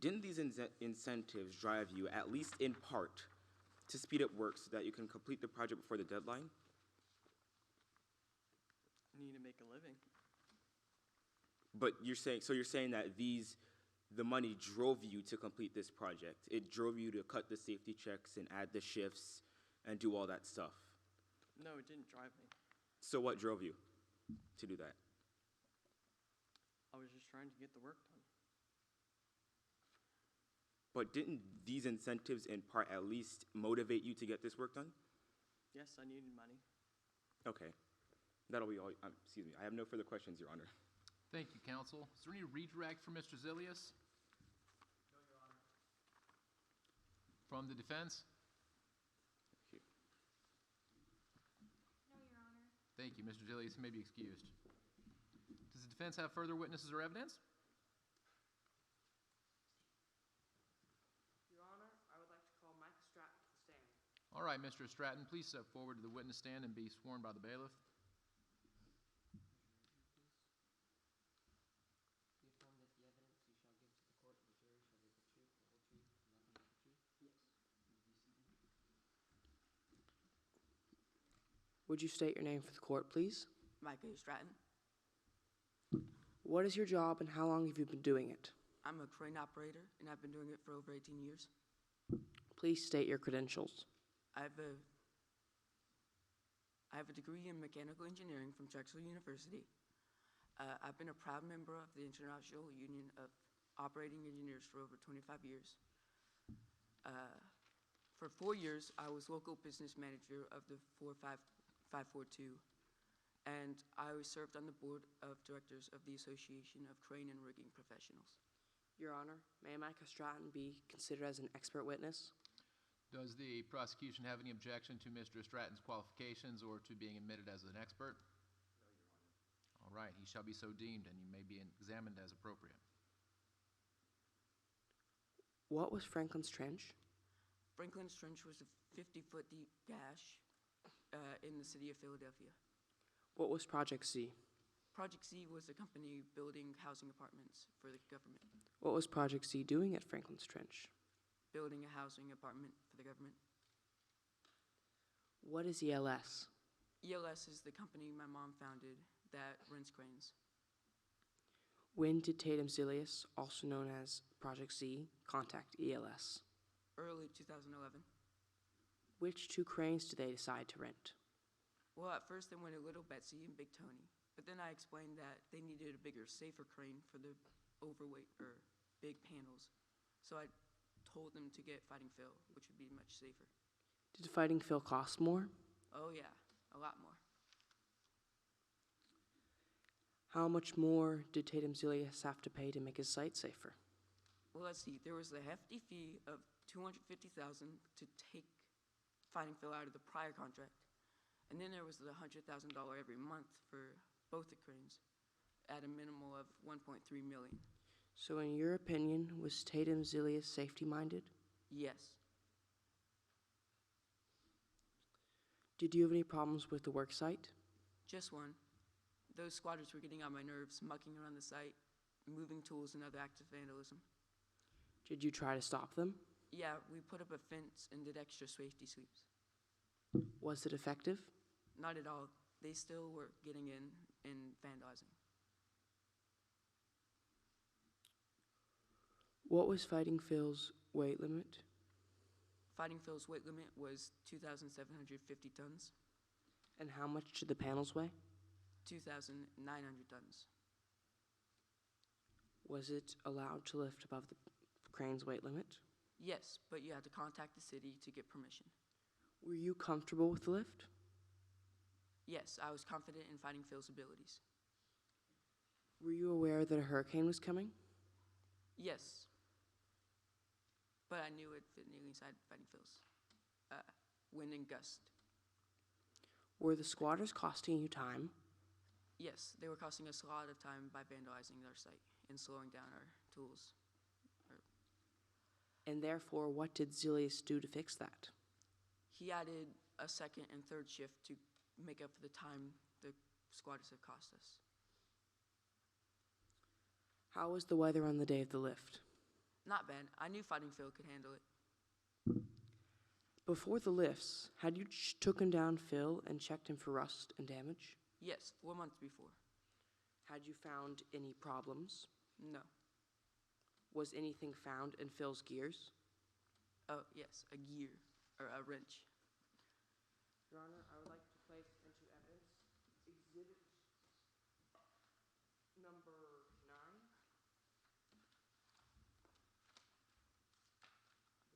Didn't these incentives drive you, at least in part, to speed up work so that you can complete the project before the deadline? Need to make a living. But you're saying that the money drove you to complete this project. It drove you to cut the safety checks and add the shifts and do all that stuff. No, it didn't drive me. So what drove you to do that? I was just trying to get the work done. But didn't these incentives in part at least motivate you to get this work done? Yes, I needed money. Okay. That'll be all. Excuse me. I have no further questions, Your Honor. Thank you, counsel. Is there any redirect for Mr. Zilius? No, Your Honor. From the defense? Thank you. No, Your Honor. Thank you, Mr. Zilius. You may be excused. Does the defense have further witnesses or evidence? Your Honor, I would like to call Mike Stratton to the stand. All right, Mr. Stratton, please step forward to the witness stand and be sworn by the bailiff. Do you affirm that the evidence you shall give to the court and the jury shall be the truth, the whole truth, and nothing but the truth? Yes. You may be seated. Would you state your name for the court, please? Mike A. Stratton. What is your job and how long have you been doing it? I'm a crane operator, and I've been doing it for over 18 years. Please state your credentials. I have a degree in mechanical engineering from Drexel University. I've been a proud member of the International Union of Operating Engineers for over 25 years. For 4 years, I was local business manager of the 45542, and I served on the board of directors of the Association of Crane and Rigging Professionals. Your Honor, may Micah Stratton be considered as an expert witness? Does the prosecution have any objection to Mr. Stratton's qualifications or to being admitted as an expert? No, Your Honor. All right, he shall be so deemed, and you may be examined as appropriate. What was Franklin's Trench? Franklin's Trench was a 50-foot deep gash in the city of Philadelphia. What was Project Z? Project Z was a company building housing apartments for the government. What was Project Z doing at Franklin's Trench? Building a housing apartment for the government. What is ELS? ELS is the company my mom founded that rents cranes. When did Tatum Zilius, also known as Project Z, contact ELS? Early 2011. Which 2 cranes did they decide to rent? Well, at first they wanted Little Betsy and Big Tony, But then I explained that they needed a bigger, safer crane for the overweight or big panels. So I told them to get Fighting Phil, which would be much safer. Did Fighting Phil cost more? Oh yeah, a lot more. How much more did Tatum Zilius have to pay to make his site safer? Well, let's see. There was a hefty fee of $250,000 to take Fighting Phil out of the prior contract, and then there was the $100,000 every month for both the cranes, at a minimal of $1.3 million. So in your opinion, was Tatum Zilius safety-minded? Yes. Did you have any problems with the work site? Just one. Those squatters were getting on my nerves, mucking around the site, moving tools, and other acts of vandalism. Did you try to stop them? Yeah, we put up a fence and did extra safety sweeps. Was it effective? Not at all. They still were getting in and vandalizing. What was Fighting Phil's weight limit? Fighting Phil's weight limit was 2,750 tons. And how much did the panels weigh? 2,900 tons. Was it allowed to lift above the crane's weight limit? Yes, but you had to contact the city to get permission. Were you comfortable with the lift? Yes, I was confident in Fighting Phil's abilities. Were you aware that a hurricane was coming? Yes, but I knew it fit nearly inside Fighting Phil's wind and gust. Were the squatters costing you time? Yes, they were costing us a lot of time by vandalizing our site and slowing down our tools. And therefore, what did Zilius do to fix that? He added a second and third shift to make up for the time the squatters had cost us. How was the weather on the day of the lift? Not bad. I knew Fighting Phil could handle it. Before the lifts, had you taken down Phil and checked him for rust and damage? Yes, 4 months before. Had you found any problems? No. Was anything found in Phil's gears? Oh, yes, a gear, or a wrench. Your Honor, I would like to place into evidence exhibit number 9.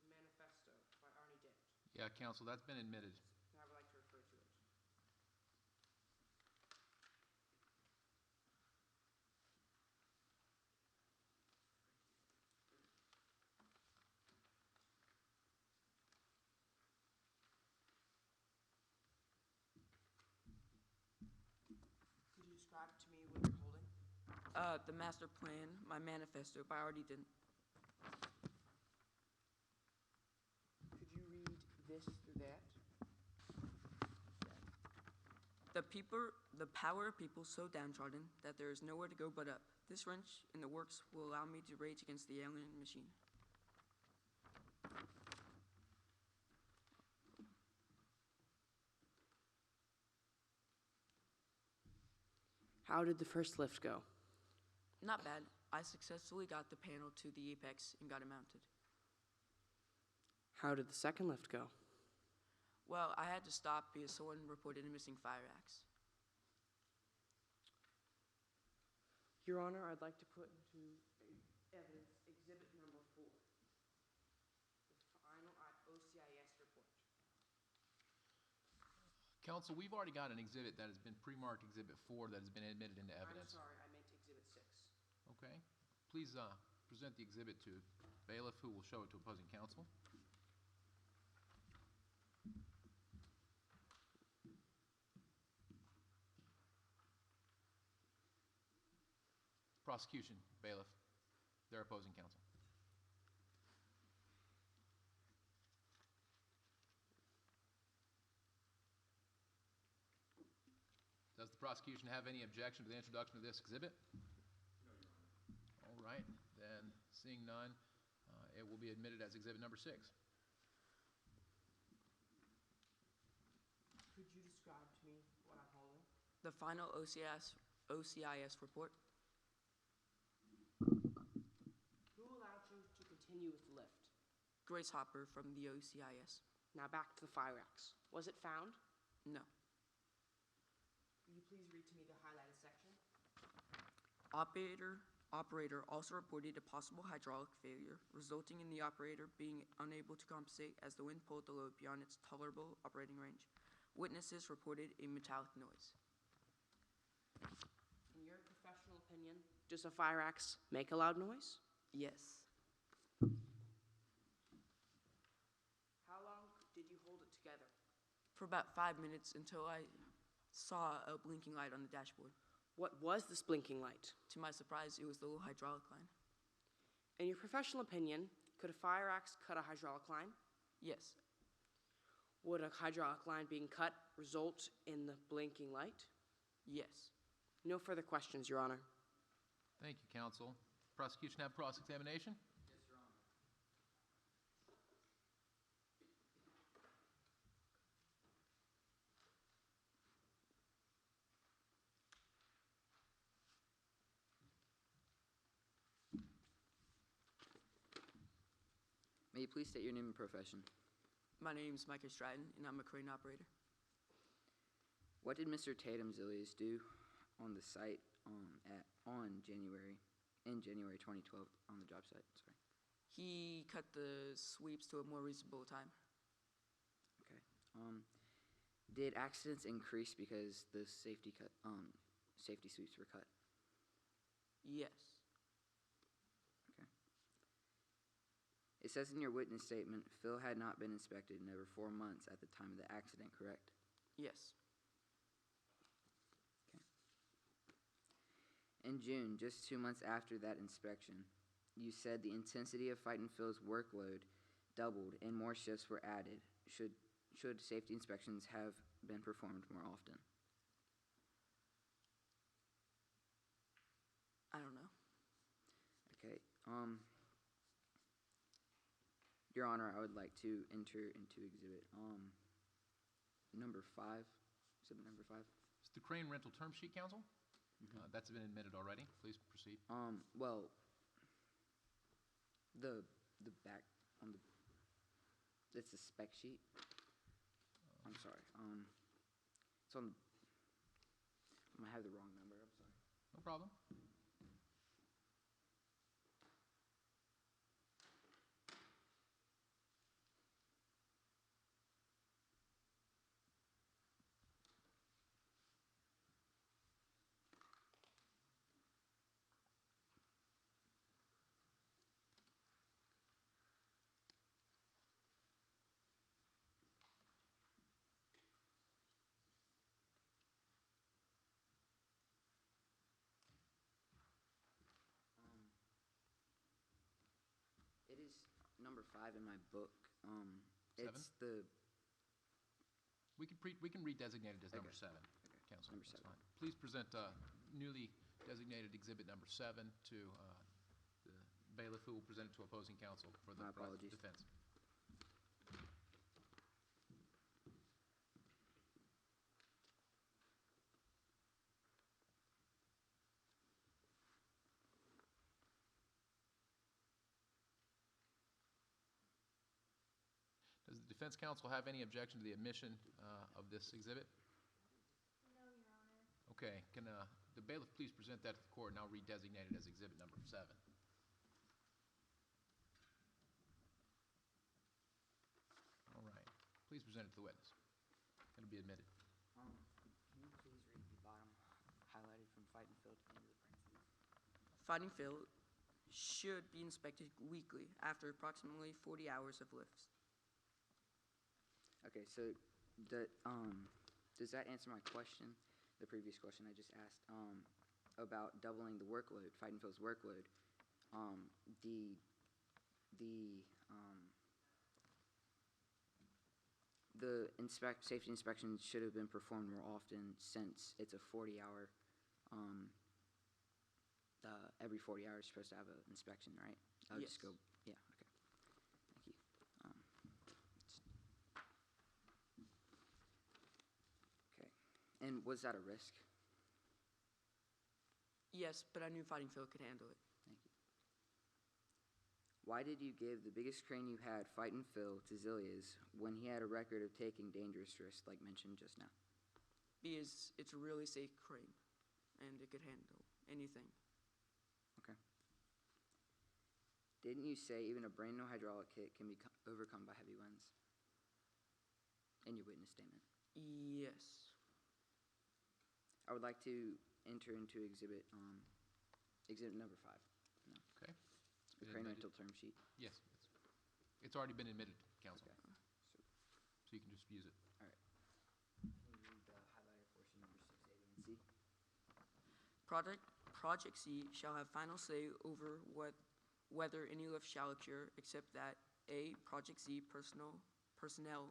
The manifesto by Arnie Dent. Yeah, counsel, that's been admitted. And I would like to refer to it. Could you describe to me what you're holding? The master plan, my manifesto, but I already didn't. Could you read this through that? The power of people so downtrodden that there is nowhere to go but up. This wrench in the works will allow me to rage against the alien machine. How did the first lift go? Not bad. I successfully got the panel to the apex and got it mounted. How did the second lift go? Well, I had to stop because someone reported a missing fire axe. Your Honor, I'd like to put into evidence exhibit number 4. The final OCIS report. Counsel, we've already got an exhibit that has been pre-marked Exhibit 4 that has been admitted into evidence. I'm sorry, I meant exhibit 6. Okay. Please present the exhibit to bailiff, who will show it to opposing counsel. Prosecution, bailiff, their opposing counsel. Does the prosecution have any objection to the introduction of this exhibit? No, Your Honor. All right, then seeing none, it will be admitted as exhibit number 6. Could you describe to me what I'm holding? The final OCIS report. Who allowed you to continue with the lift? Grace Hopper from the OCIS. Now back to the fire axe. Was it found? No. Will you please read to me the highlighted section? Operator also reported a possible hydraulic failure, resulting in the operator being unable to compensate as the wind pulled the load beyond its tolerable operating range. Witnesses reported a metallic noise. In your professional opinion, does a fire axe make a loud noise? Yes. How long did you hold it together? For about 5 minutes until I saw a blinking light on the dashboard. What was this blinking light? To my surprise, it was the little hydraulic line. In your professional opinion, could a fire axe cut a hydraulic line? Yes. Would a hydraulic line being cut result in the blinking light? Yes. No further questions, Your Honor. Thank you, counsel. Prosecution have cross-examination? Yes, Your Honor. May you please state your name and profession? My name is Micah Stratton, and I'm a crane operator. What did Mr. Tatum Zilius do on the site in January 2012 on the job site? Sorry. He cut the sweeps to a more reasonable time. Okay. Did accidents increase because the safety sweeps were cut? Yes. Okay. It says in your witness statement, Phil had not been inspected in over 4 months at the time of the accident, correct? Yes. Okay. In June, just 2 months after that inspection, you said the intensity of Fight and Phil's workload doubled and more shifts were added. Should safety inspections have been performed more often? I don't know. Okay. Your Honor, I would like to enter into exhibit number 5. Exhibit number 5. It's the crane rental term sheet, counsel. That's been admitted already. Please proceed. Well, the back on the, it's a spec sheet. I'm sorry. It's on. I might have the wrong number. I'm sorry. No problem. It is number 5 in my book. Seven? It's the. We can redesignate it as number 7, counsel. Number That's 7. fine. Please present newly designated exhibit number 7 to the bailiff, who will present it to opposing counsel for the My apologies. defense. Does the defense counsel have any objection to the admission of this exhibit? No, Your Honor. Okay, can the bailiff please present that to the court, and I'll redesignate it as exhibit number 7. All right, please present it to the witness. It'll be admitted. Can you please read the bottom highlighted from Fight and Phil to the end of the parentheses? Fighting Phil should be inspected weekly after approximately 40 hours of lifts. Okay, so does that answer my question, the previous question I just asked, about doubling the workload, Fight and Phil's workload? The safety inspections should have been performed more often since it's a 40-hour, every 40 hours you're supposed to have an inspection, right? I'll Yes. just go, yeah, okay. Thank you. Okay, and was that a risk? Yes, but I knew Fighting Phil could handle it. Thank you. Why did you give the biggest crane you had, Fight and Phil, to Zilia's when he had a record of taking dangerous risks like mentioned just now? Because it's a really safe crane, and it could handle anything. Didn't you say even a brand new hydraulic kit can be overcome by heavy winds? In your witness statement. Yes. I would like to enter into exhibit number 5. No. Okay. The crane rental term sheet. Yes, it's already been admitted, counsel. Okay. So you can just use it. All right. Can you read the highlighted portion number 6, A, B, and C? Project C shall have final say over whether any lift shall occur, except that A, Project Z personnel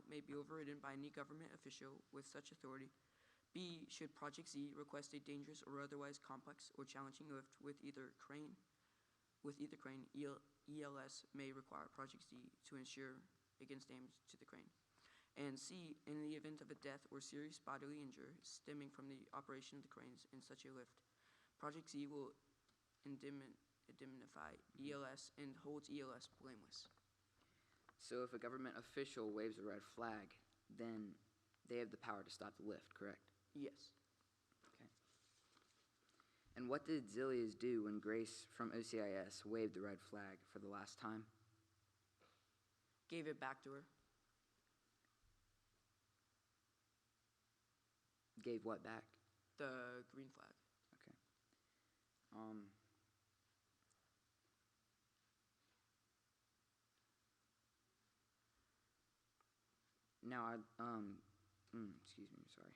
may be overridden by any government official with such authority. B, should Project Z request a dangerous or otherwise complex or challenging lift with either crane, ELS may require Project Z to ensure against damage to the crane. And C, in the event of a death or serious bodily injury stemming from the operation of the cranes in such a lift, Project Z will indemnify ELS and holds ELS blameless. So if a government official waves a red flag, then they have the power to stop the lift, correct? Yes. Okay. And what did Zilius do when Grace from OCIS waved the red flag for the last time? Gave it back to her. Gave what back? The green flag. Okay. Now, excuse me, sorry.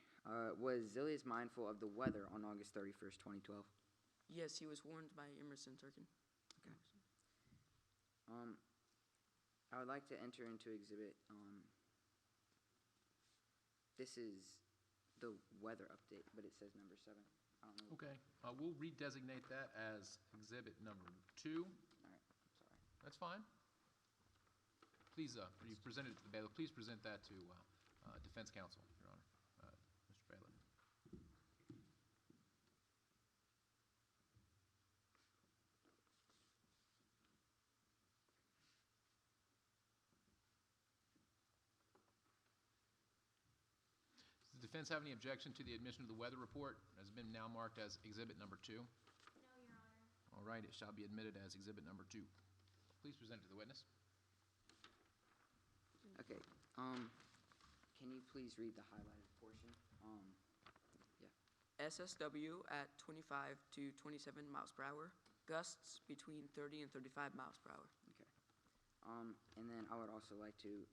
Was Zilius mindful of the weather on August 31st, 2012? Yes, he was warned by Emerson Turkin. Okay. I would like to enter into exhibit, this is the weather update, but it says number 7. I don't know. Okay, we'll redesignate that as exhibit number 2. All right, sorry. That's fine. Please, you presented it to the bailiff. Please present that to defense counsel, Your Honor, Mr. Bailiff. Does the defense have any objection to the admission of the weather report? It has been now marked as exhibit number 2. No, Your Honor. All right, it shall be admitted as exhibit number 2. Please present it to the witness. Okay, can you please read the highlighted portion? Yeah. SSW at 25 to 27 miles per hour. Gusts between 30 and 35 miles per hour. Okay. And then I would also like to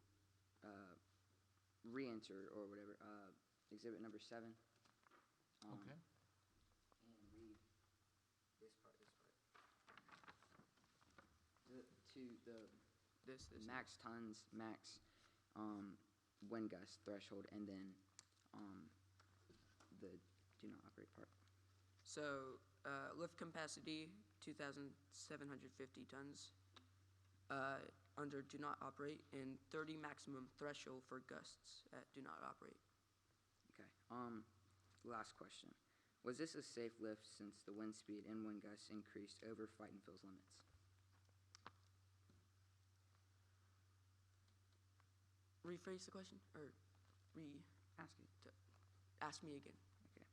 re-enter or whatever, exhibit number 7. Okay. And read this part. This max tons, max wind gust threshold, and then the do not operate part. So lift capacity 2,750 tons under do not operate, and 30 maximum threshold for gusts at do not operate. Okay. Last question. Was this a safe lift since the wind speed and wind gusts increased over Fight and Fill's limits? Rephrase the question, or Ask it. ask me again. Okay.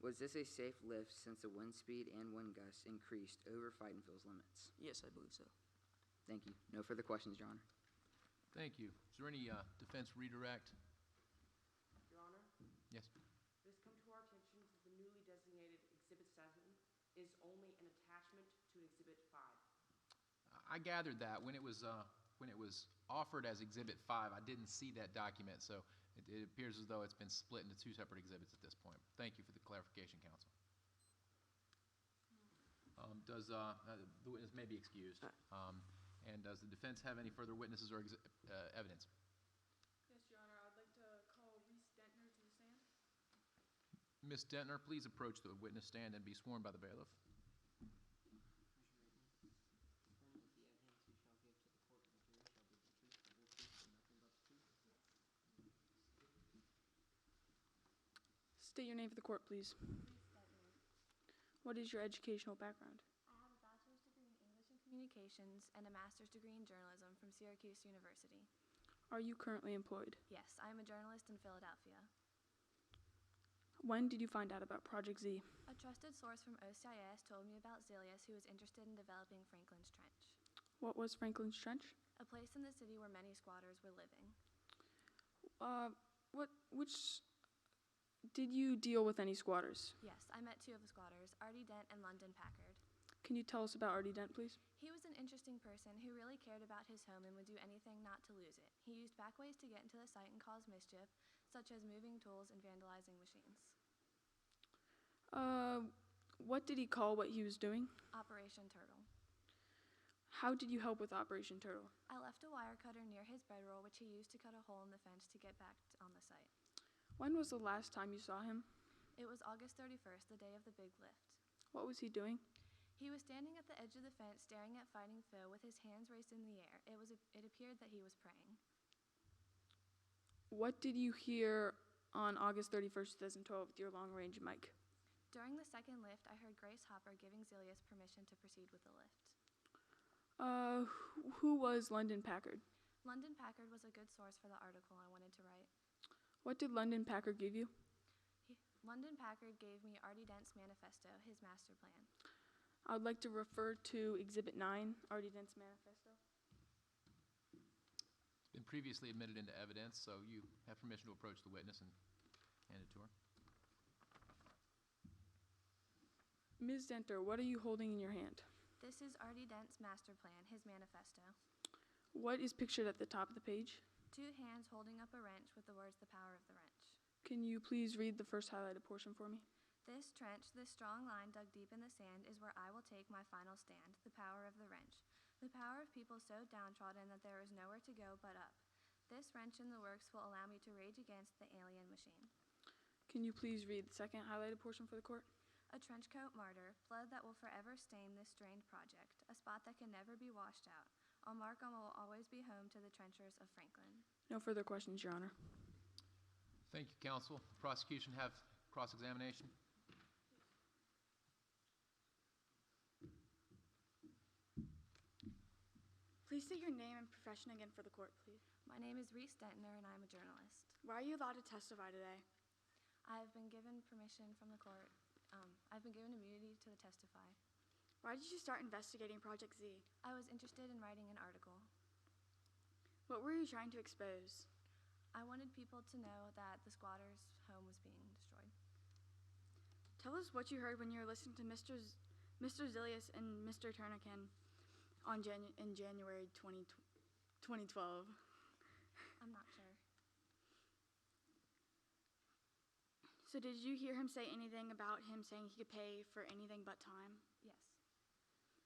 Was this a safe lift since the wind speed and wind gusts increased over Fight and Fill's limits? Yes, I believe so. Thank you. No further questions, Your Honor. Thank you. Is there any defense redirect? Your Honor, Yes. it has come to our attention that the newly designated Exhibit 7 is only an attachment to Exhibit 5. I gathered that when it was offered as Exhibit 5, I didn't see that document, so it appears as though it's been split into 2 separate exhibits at this point. Thank you for the clarification, counsel. Does the witness may be excused? And does the defense have any further witnesses or evidence? Yes, Your Honor. I would like to call Reese Dentner to the stand. Ms. Dentner, please approach the witness stand and be sworn by the bailiff. State your name for the court, please. What is your educational background? I have a bachelor's degree in English and Communications and a master's degree in journalism from Syracuse University. Are you currently employed? Yes, I am a journalist in Philadelphia. When did you find out about Project Z? A trusted source from OCIS told me about Zilius, who was interested in developing Franklin's Trench. What was Franklin's Trench? A place in the city where many squatters were living. Did you deal with any squatters? Yes, I met two of the squatters, Artie Dent and London Packard. Can you tell us about Artie Dent, please? He was an interesting person who really cared about his home and would do anything not to lose it. He used back ways to get into the site and cause mischief, such as moving tools and vandalizing machines. What did he call what he was doing? Operation Turtle. How did you help with Operation Turtle? I left a wire cutter near his bedroll, which he used to cut a hole in the fence to get back on the site. When was the last time you saw him? It was August 31st, the day of the big lift. What was he doing? He was standing at the edge of the fence staring at Fighting Phil with his hands raised in the air. It appeared that he was praying. What did you hear on August 31st, 2012 with your long-range mic? During the second lift, I heard Grace Hopper giving Zilius permission to proceed with the lift. Who was London Packard? London Packard was a good source for the article I wanted to write. What did London Packard give you? London Packard gave me Artie Dent's manifesto, his master plan. I would like to refer to Exhibit 9, Artie Dent's manifesto. It's been previously admitted into evidence, so you have permission to approach the witness and hand it to her. Ms. Denter, what are you holding in your hand? This is Artie Dent's master plan, his manifesto. What is pictured at the top of the page? Two hands holding up a wrench with the words, "The power of the wrench." Can you please read the first highlighted portion for me? This trench, this strong line dug deep in the sand, is where I will take my final stand, the power of the wrench. The power of people so downtrodden that there is nowhere to go but up. This wrench in the works will allow me to rage against the alien machine. Can you please read the second highlighted portion for the court? A trenchcoat martyr, blood that will forever stain this strained project, a spot that can never be washed out. I'll mark on what will always be home to the trenchers of Franklin. No further questions, Your Honor. Thank you, counsel. Prosecution have cross-examination. Please state your name and profession again for the court, please. My name is Reese Dentner, and I'm a journalist. Why are you allowed to testify today? I have been given permission from the court. I've been given immunity to testify. Why did you start investigating Project Z? I was interested in writing an article. What were you trying to expose? I wanted people to know that the squatter's home was being destroyed. Tell us what you heard when you were listening to Mr. Zilius and Mr. Turnican in January 2012. I'm not sure. So did you hear him say anything about him saying he could pay for anything but time? Yes.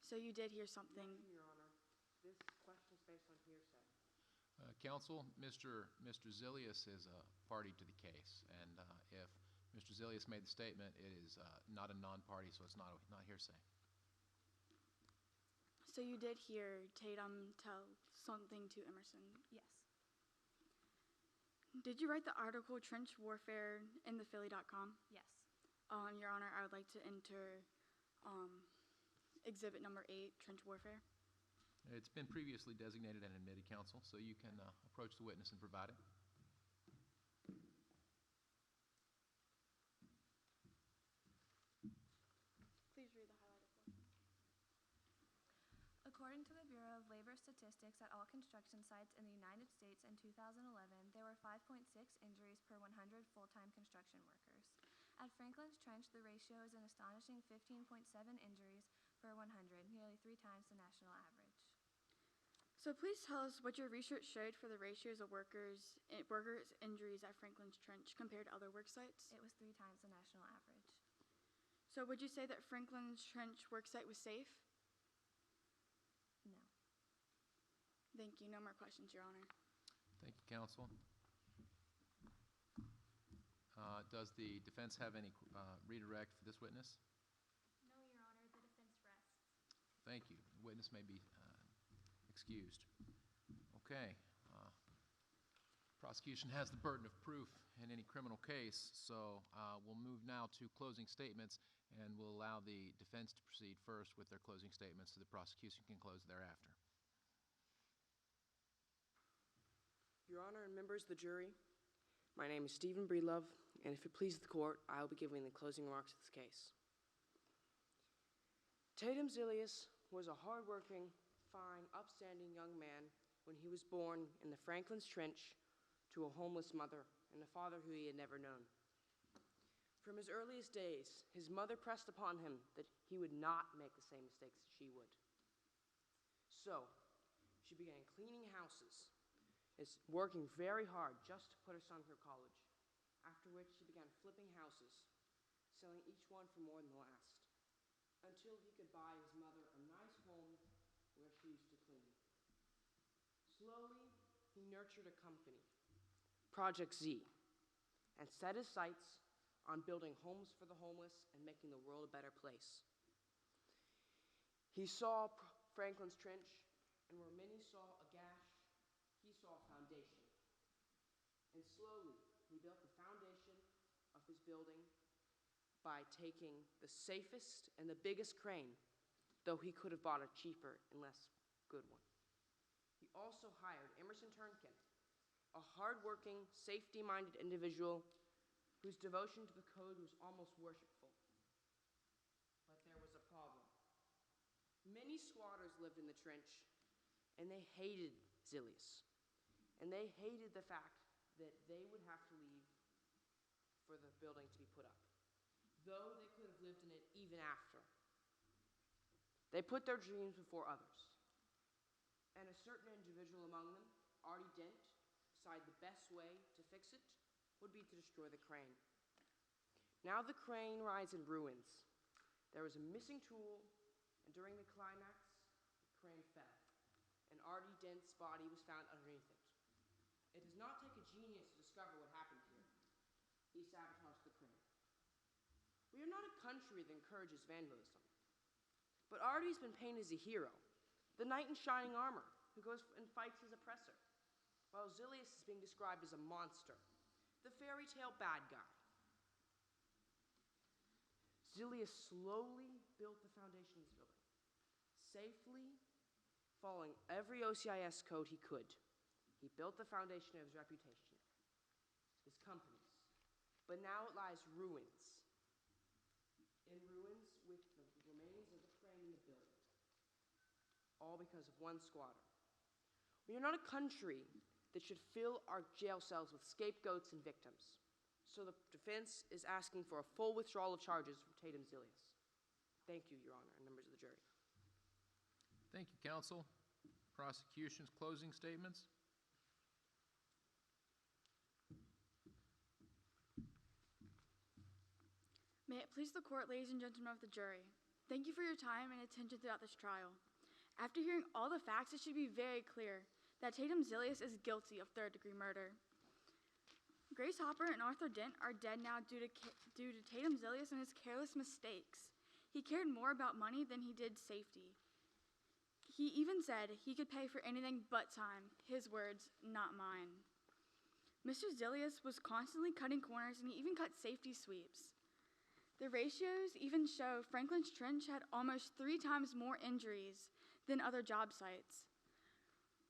So you did hear something? Your Honor, this question is based on hearsay. Counsel, Mr. Zilius is a party to the case, and if Mr. Zilius made the statement, it is not a non-party, so it's not hearsay. So you did hear Tatum tell something to Emerson? Yes. Did you write the article Trench Warfare in the Philly.com? Yes. Your Honor, I would like to enter Exhibit number 8, Trench Warfare. It's been previously designated and admitted, counsel, so you can approach the witness and provide it. Please read the highlighted portion. According to the Bureau of Labor Statistics, at all construction sites in the United States in 2011, there were 5.6 injuries per 100 full-time construction workers. At Franklin's Trench, the ratio is an astonishing 15.7 injuries per 100, nearly 3 times the national average. So please tell us what your research showed for the ratios of workers' injuries at Franklin's Trench compared to other work sites. It was 3 times the national average. So would you say that Franklin's Trench work site was safe? No. Thank you. No more questions, Your Honor. Thank you, counsel. Does the defense have any redirect for this witness? No, Your Honor. The defense rests. Thank you. The witness may be excused. Okay. Prosecution has the burden of proof in any criminal case, so we'll move now to closing statements, and we'll allow the defense to proceed first with their closing statements so the prosecution can close thereafter. Your Honor and members of the jury, my name is Stephen Breedlove, and if it pleases the court, I will be giving the closing remarks of this case. Tatum Zilius was a hardworking, fine, upstanding young man when he was born in the Franklin's Trench to a homeless mother and a father who he had never known. From his earliest days, his mother pressed upon him that he would not make the same mistakes that she would. So, she began cleaning houses, working very hard just to put her son through college, after which she began flipping houses, selling each one for more than the last, until he could buy his mother a nice home where she used to clean. Slowly, he nurtured a company, Project Z, and set his sights on building homes for the homeless and making the world a better place. He saw Franklin's Trench, and where many saw a gash, he saw a foundation. And slowly, he built the foundation of his building by taking the safest and the biggest crane, though he could have bought a cheaper and less good one. He also hired Emerson Turnkin, a hardworking, safety-minded individual whose devotion to the code was almost worshipful. But there was a problem. Many squatters lived in the trench, and they hated Zilius. And they hated the fact that they would have to leave for the building to be put up, though they could have lived in it even after. They put their dreams before others. And a certain individual among them, Artie Dent, decided the best way to fix it would be to destroy the crane. Now the crane lies in ruins. There was a missing tool, and during the climax, the crane fell, and Artie Dent's body was found underneath it. It does not take a genius to discover what happened here. He sabotaged the crane. We are not a country that encourages vandalism, but Artie's been painted as a hero, the knight in shining armor who goes and fights his oppressor, while Zilius is being described as a monster, the fairy tale bad guy. Zilius slowly built the foundation of his building, safely, following every OCIS code he could. He built the foundation of his reputation, his companies, but now it lies in ruins with the remains of the crane in the building, all because of one squatter. We are not a country that should fill our jail cells with scapegoats and victims. So the defense is asking for a full withdrawal of charges for Tatum Zilius. Thank you, Your Honor, and members of the jury. Thank you, counsel. Prosecution's closing statements. May it please the court, ladies and gentlemen of the jury. Thank you for your time and attention throughout this trial. After hearing all the facts, it should be very clear that Tatum Zilius is guilty of third-degree murder. Grace Hopper and Arthur Dent are dead now due to Tatum Zilius and his careless mistakes. He cared more about money than he did safety. He even said he could pay for anything but time. His words, not mine. Mr. Zilius was constantly cutting corners, and he even cut safety sweeps. The ratios even show Franklin's Trench had almost 3 times more injuries than other job sites.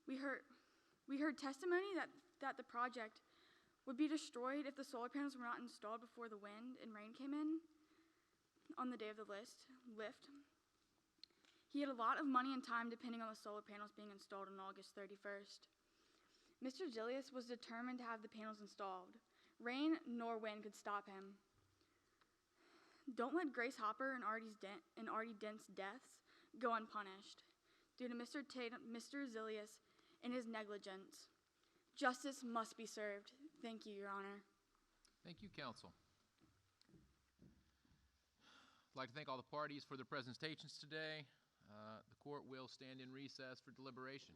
We heard testimony that the project would be destroyed if the solar panels were not installed before the wind and rain came in on the day of the lift. He had a lot of money and time depending on the solar panels being installed on August 31st. Mr. Zilius was determined to have the panels installed. Rain nor wind could stop him. Don't let Grace Hopper and Artie Dent's deaths go unpunished due to Mr. Zilius and his negligence. Justice must be served. Thank you, Your Honor. Thank you, counsel. I'd like to thank all the parties for their presentations today. The court will stand in recess for deliberation.